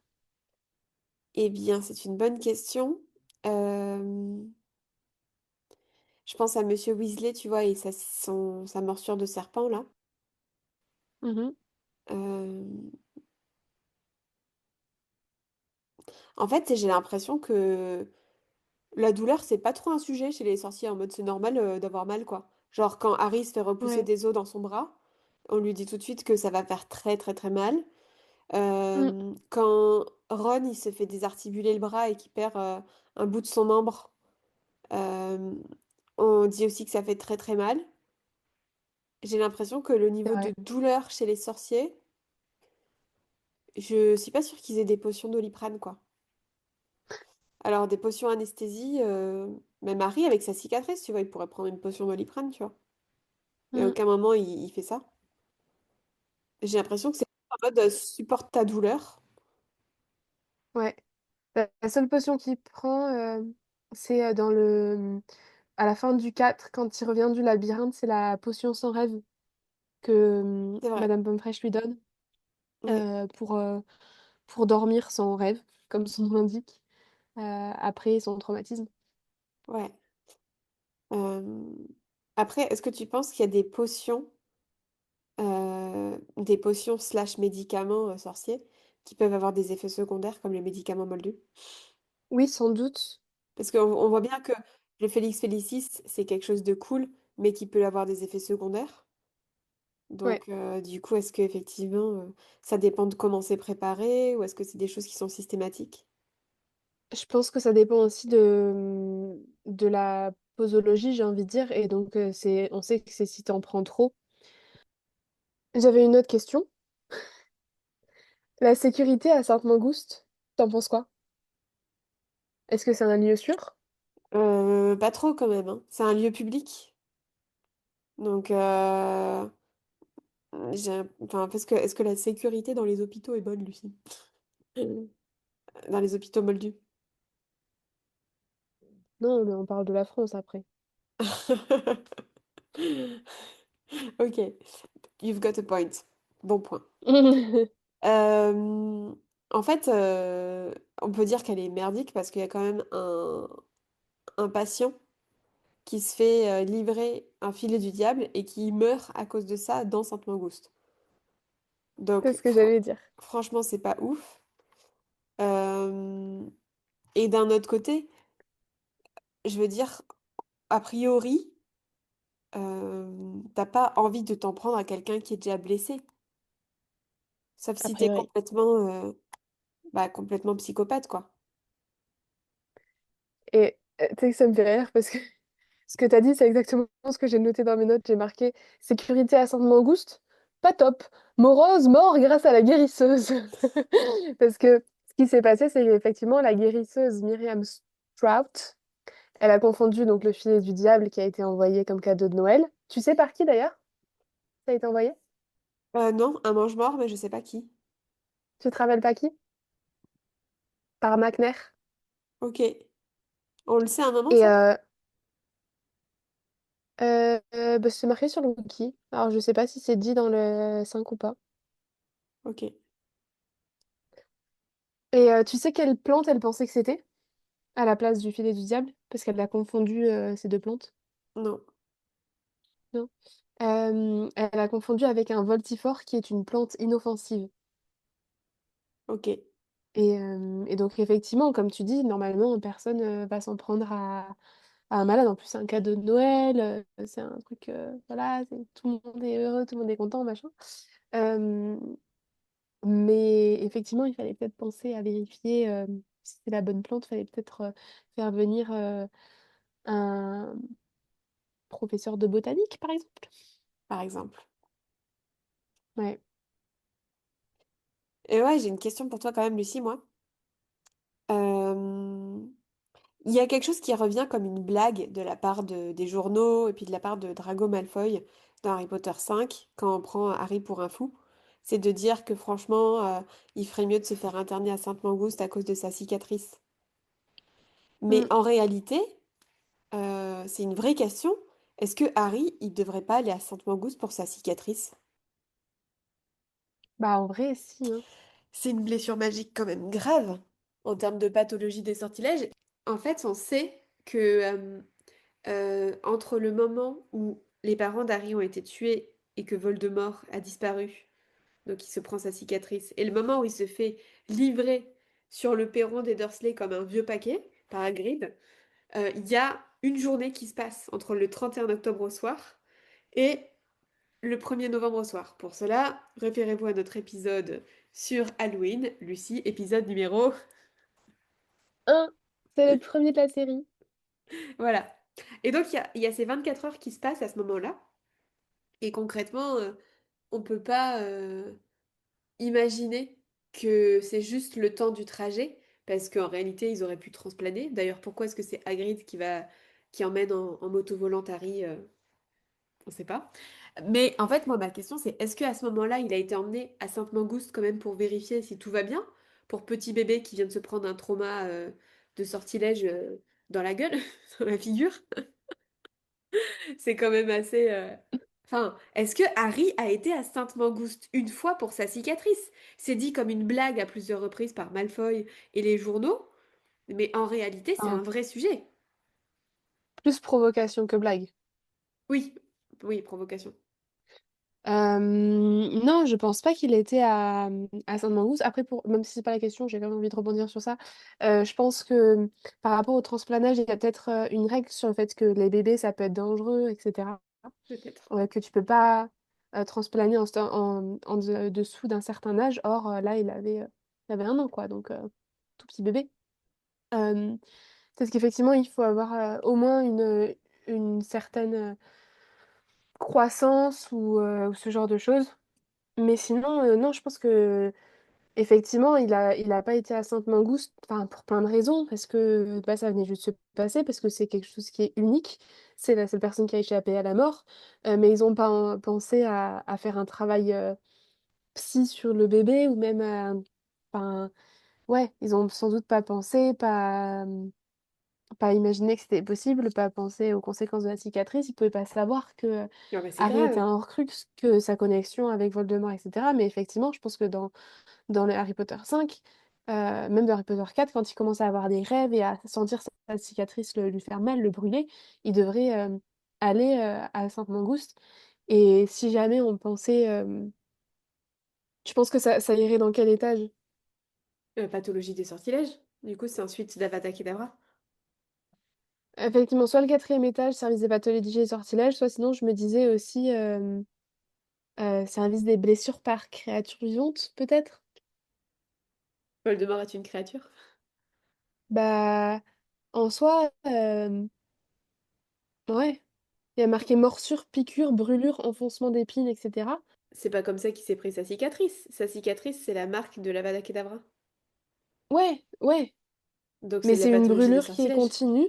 Eh bien, c'est une bonne question. Euh, je pense à Monsieur Weasley, tu vois, et sa morsure de serpent, là. Mhm. Euh, En fait, j'ai l'impression que la douleur, c'est pas trop un sujet chez les sorciers, en mode c'est normal d'avoir mal, quoi. Genre, quand Harry se fait repousser Ouais. des os dans son bras, on lui dit tout de suite que ça va faire très très très mal. Mm. Quand Ron, il se fait désarticuler le bras et qu'il perd un bout de son membre, euh, on dit aussi que ça fait très très mal. J'ai l'impression que le C'est niveau de vrai. douleur chez les sorciers, je suis pas sûre qu'ils aient des potions Doliprane, quoi. Alors, des potions anesthésie, même Harry, avec sa cicatrice, tu vois, il pourrait prendre une potion Doliprane, tu vois. Mais à Mm. aucun moment, il fait ça. J'ai l'impression que c'est en mode supporte ta douleur. Ouais. La seule potion qu'il prend, c'est à la fin du 4 quand il revient du labyrinthe, c'est la potion sans rêve que C'est vrai. Madame Pomfrèche lui donne Ouais, euh, pour, euh, pour dormir sans rêve, comme son nom l'indique, après son traumatisme. ouais. Euh, Après, est-ce que tu penses qu'il y a des potions slash médicaments sorciers qui peuvent avoir des effets secondaires comme les médicaments moldus? Oui, sans doute. Parce qu'on voit bien que le Félix Félicis, c'est quelque chose de cool, mais qui peut avoir des effets secondaires. Ouais. Donc, du coup, est-ce que effectivement, ça dépend de comment c'est préparé ou est-ce que c'est des choses qui sont systématiques? Je pense que ça dépend aussi de la posologie, j'ai envie de dire. Et donc, on sait que c'est si t'en prends trop. J'avais une autre question. La sécurité à Sainte-Mangouste, t'en penses quoi? Est-ce que c'est un lieu sûr? Pas trop quand même, hein. C'est un lieu public. Donc, enfin, parce que est-ce que la sécurité dans les hôpitaux est bonne, Lucie? Dans les hôpitaux moldus. Non, mais on parle de la France après. Ok. you've got a point. Bon point. Euh, en fait, on peut dire qu'elle est merdique parce qu'il y a quand même un patient qui se fait livrer un filet du diable et qui meurt à cause de ça dans Sainte-Mangouste. C'est Donc, ce que j'allais dire. franchement, c'est pas ouf. Euh, et d'un autre côté, je veux dire, a priori, t'as pas envie de t'en prendre à quelqu'un qui est déjà blessé. Sauf A si t'es priori. complètement psychopathe, quoi. Et tu sais que ça me fait rire parce que ce que tu as dit, c'est exactement ce que j'ai noté dans mes notes. J'ai marqué sécurité à Sainte-Mangouste, pas top. Morose mort grâce à la guérisseuse. Parce que ce qui s'est passé, c'est qu'effectivement, la guérisseuse Myriam Strout, elle a confondu donc le filet du diable qui a été envoyé comme cadeau de Noël. Tu sais par qui d'ailleurs ça a été envoyé? Non, un mange-mort, mais je sais pas qui. Tu te rappelles pas qui? Par McNair. Ok. On le sait à un moment, Et ça? bah, c'est marqué sur le wiki. Alors je sais pas si c'est dit dans le 5 ou pas. Ok. Et tu sais quelle plante elle pensait que c'était à la place du filet du diable? Parce qu'elle a confondu ces deux plantes. Non. Non. Elle a confondu avec un voltifort qui est une plante inoffensive. Ok. Et donc effectivement, comme tu dis, normalement, personne va s'en prendre à un malade. En plus, c'est un cadeau de Noël, c'est un truc, voilà, tout le monde est heureux, tout le monde est content, machin. Euh, mais effectivement, il fallait peut-être penser à vérifier si c'était la bonne plante. Il fallait peut-être faire venir un professeur de botanique, par exemple. Par exemple. Ouais. Et ouais, j'ai une question pour toi quand même, Lucie, moi. Euh, Il y a quelque chose qui revient comme une blague de la part des journaux et puis de la part de Drago Malfoy dans Harry Potter 5, quand on prend Harry pour un fou. C'est de dire que franchement, il ferait mieux de se faire interner à Sainte-Mangouste à cause de sa cicatrice. Mais Mm. en réalité, c'est une vraie question. Est-ce que Harry, il devrait pas aller à Sainte-Mangouste pour sa cicatrice? Bah, en vrai, si, hein. C'est une blessure magique quand même grave en termes de pathologie des sortilèges. En fait, on sait que entre le moment où les parents d'Harry ont été tués et que Voldemort a disparu, donc il se prend sa cicatrice, et le moment où il se fait livrer sur le perron des Dursley comme un vieux paquet par Hagrid, il y a une journée qui se passe entre le 31 octobre au soir et le 1er novembre au soir. Pour cela, référez-vous à notre épisode sur Halloween, Lucie, épisode numéro... Un, c'est le premier de la série. Voilà. Et donc, il y a ces 24 heures qui se passent à ce moment-là. Et concrètement, on peut pas imaginer que c'est juste le temps du trajet, parce qu'en réalité, ils auraient pu transplaner. D'ailleurs, pourquoi est-ce que c'est Hagrid qui emmène en moto-volante Harry on sait pas. Mais en fait, moi, ma question, c'est est-ce qu'à ce moment-là, il a été emmené à Sainte-Mangouste quand même pour vérifier si tout va bien? Pour petit bébé qui vient de se prendre un trauma de sortilège dans la gueule, dans la figure? C'est quand même assez... Enfin, est-ce que Harry a été à Sainte-Mangouste une fois pour sa cicatrice? C'est dit comme une blague à plusieurs reprises par Malfoy et les journaux, mais en réalité, c'est un Enfin, vrai sujet. plus provocation que blague. Oui, oui, provocation. Non, je pense pas qu'il était à Saint-Mangouste. Après, même si c'est pas la question, j'ai quand même envie de rebondir sur ça. Je pense que par rapport au transplanage, il y a peut-être une règle sur le fait que les bébés, ça peut être dangereux, etc. Peut-être. Que tu peux pas transplaner dessous d'un certain âge. Or, là, il avait 1 an, quoi, donc tout petit bébé. Euh, Peut-être qu'effectivement, il faut avoir au moins une certaine croissance ou ce genre de choses. Mais sinon, non, je pense que effectivement, il a pas été à Sainte-Mangouste, enfin pour plein de raisons, parce que bah, ça venait juste se passer, parce que c'est quelque chose qui est unique. C'est la seule personne qui a échappé à la mort. Mais ils ont pas pensé à faire un travail psy sur le bébé ou même enfin, ouais, ils ont sans doute pas pensé, pas. pas imaginer que c'était possible, pas penser aux conséquences de la cicatrice. Il pouvait pas savoir que Non, mais c'est Harry était grave. un Horcrux, que sa connexion avec Voldemort, etc. Mais effectivement, je pense que dans le Harry Potter 5, même dans Harry Potter 4, quand il commence à avoir des rêves et à sentir sa cicatrice lui faire mal, le brûler, il devrait aller à Sainte-Mangouste. Et si jamais on pensait... tu penses que ça irait dans quel étage? Pathologie des sortilèges. Du coup, c'est ensuite d'Avada Kedavra. Effectivement, soit le quatrième étage, service des pathologies et sortilèges, soit sinon je me disais aussi service des blessures par créature vivante, peut-être? Voldemort est une créature. Bah, en soi, ouais. Il y a marqué morsure, piqûre, brûlure, enfoncement d'épines, etc. C'est pas comme ça qu'il s'est pris sa cicatrice. Sa cicatrice, c'est la marque de l'Avada Kedavra. Ouais, ouais. Donc Mais c'est de la c'est une pathologie des brûlure qui est sortilèges. continue.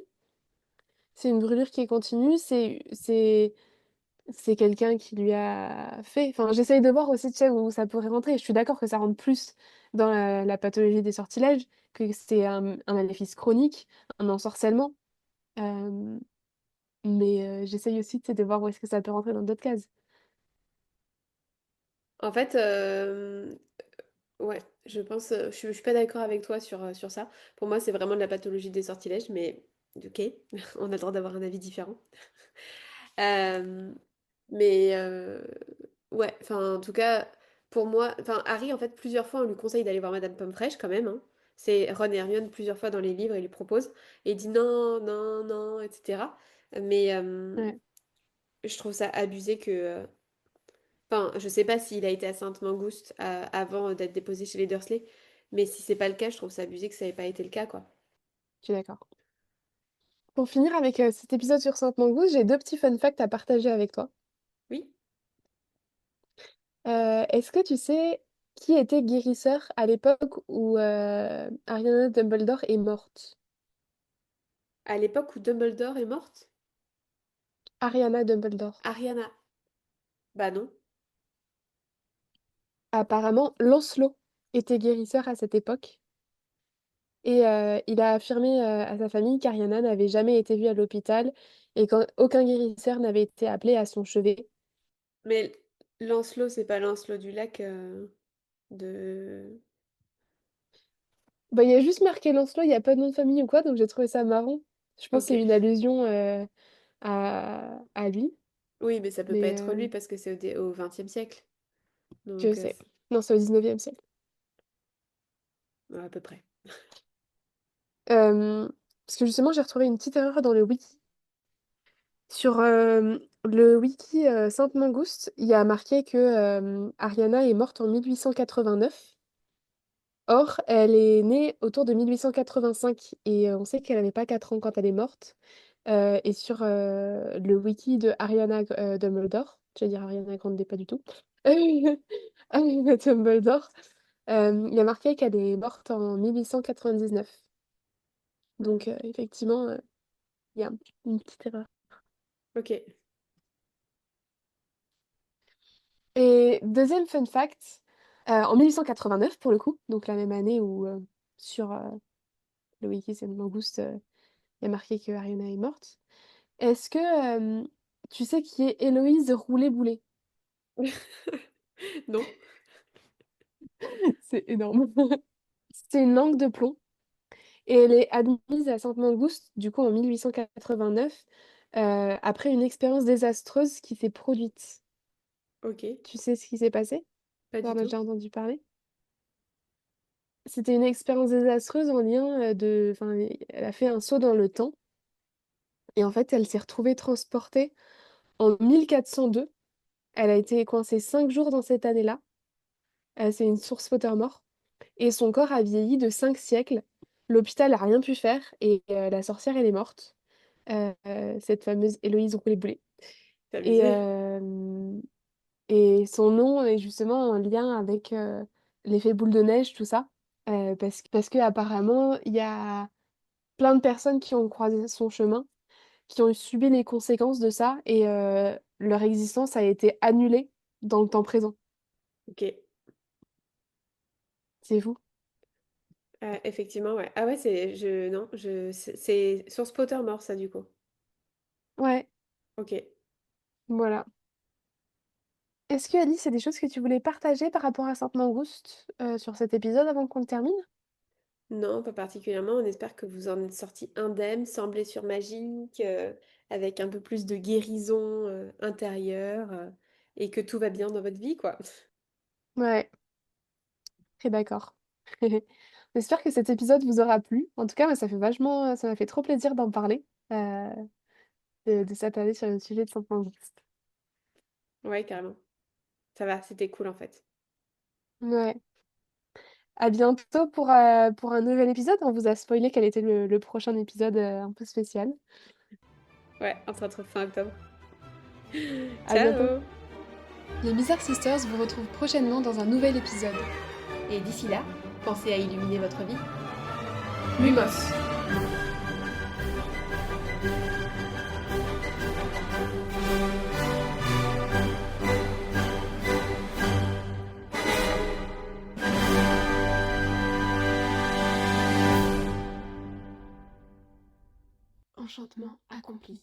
C'est une brûlure qui est continue. C'est quelqu'un qui lui a fait. Enfin, j'essaye de voir aussi, tu sais, où ça pourrait rentrer. Je suis d'accord que ça rentre plus dans la pathologie des sortilèges, que c'est un maléfice chronique, un ensorcellement. Euh, mais j'essaye aussi, tu sais, de voir où est-ce que ça peut rentrer dans d'autres cases. En fait, ouais, je pense, je suis pas d'accord avec toi sur ça. Pour moi, c'est vraiment de la pathologie des sortilèges, mais ok, on a le droit d'avoir un avis différent. Euh, mais ouais, enfin, en tout cas, pour moi, enfin, Harry, en fait, plusieurs fois, on lui conseille d'aller voir Madame Pomfrèche quand même, hein. C'est Ron et Hermione, plusieurs fois dans les livres, ils lui proposent, et il dit non, non, non, etc. Mais Ouais, je trouve ça abusé que. Enfin, je sais pas s'il a été à Sainte-Mangouste avant d'être déposé chez les Dursley, mais si c'est pas le cas, je trouve ça abusé que ça ait pas été le cas, quoi. je suis d'accord. Pour finir avec cet épisode sur Sainte-Mangouste, j'ai deux petits fun facts à partager avec toi. Oui. Est-ce que tu sais qui était guérisseur à l'époque où Ariana Dumbledore est morte? À l'époque où Dumbledore est morte, Ariana Dumbledore. Ariana. Bah non. Apparemment, Lancelot était guérisseur à cette époque. Et il a affirmé à sa famille qu'Ariana n'avait jamais été vue à l'hôpital et qu'aucun guérisseur n'avait été appelé à son chevet. Mais Lancelot, c'est pas Lancelot du lac de. Bah, il y a juste marqué Lancelot, il n'y a pas de nom de famille ou quoi, donc j'ai trouvé ça marrant. Je pense que Ok. c'est une allusion à lui, Oui, mais ça peut pas mais être lui parce que c'est au XXe siècle. je Donc, sais. Non, c'est au 19e siècle. à peu près. Euh, Parce que justement, j'ai retrouvé une petite erreur dans le wiki. Sur le wiki Sainte-Mangouste, il y a marqué que Ariana est morte en 1889. Or, elle est née autour de 1885 et on sait qu'elle n'avait pas 4 ans quand elle est morte. Et sur le wiki de Ariana Dumbledore, je vais dire Ariana Grande, pas du tout, Ariana Dumbledore, il y a marqué qu'elle est morte en 1899. Donc, effectivement, il y a une petite erreur. Ok. Et deuxième fun fact, en 1889 pour le coup, donc la même année où sur le wiki c'est Mangouste, il y a marqué que Ariana est morte. Est-ce que tu sais qui est Héloïse Roulet-Boulet? Non. C'est énorme. C'est une langue de plomb et elle est admise à Sainte-Mangouste du coup en 1889 après une expérience désastreuse qui s'est produite. Ok. Tu sais ce qui s'est passé? Pas Tu du en as tout. déjà entendu parler? C'était une expérience désastreuse en lien de... Enfin, elle a fait un saut dans le temps et en fait, elle s'est retrouvée transportée en 1402. Elle a été coincée 5 jours dans cette année-là. C'est une source Pottermore. Et son corps a vieilli de 5 siècles. L'hôpital n'a rien pu faire et la sorcière, elle est morte. Cette fameuse Héloïse Roulet-Boulet. C'est Et, abusé. son nom est justement en lien avec l'effet boule de neige, tout ça. Parce que apparemment, il y a plein de personnes qui ont croisé son chemin, qui ont subi les conséquences de ça et leur existence a été annulée dans le temps présent. Ok. C'est fou. Effectivement, ouais. Ah ouais, c'est je non, je c'est sur Spottermore ça, du coup? Ouais, OK. voilà. Est-ce que Alice, il y a des choses que tu voulais partager par rapport à Sainte-Mangouste, sur cet épisode avant qu'on le termine? Non, pas particulièrement. On espère que vous en êtes sortis indemnes, sans blessure magique, avec un peu plus de guérison, intérieure, et que tout va bien dans votre vie, quoi. Ouais, très d'accord. J'espère que cet épisode vous aura plu. En tout cas, moi, ça m'a fait trop plaisir d'en parler, de s'attarder sur le sujet de Sainte-Mangouste. Ouais, carrément. Ça va, c'était cool, en fait. Ouais. À bientôt pour un nouvel épisode. On vous a spoilé quel était le prochain épisode, un peu spécial. Ouais, on se retrouve fin octobre. À bientôt. Ciao! Les Bizarre Sisters vous retrouvent prochainement dans un nouvel épisode. Et d'ici là, pensez à illuminer votre vie. Lumos. Enchantement accompli.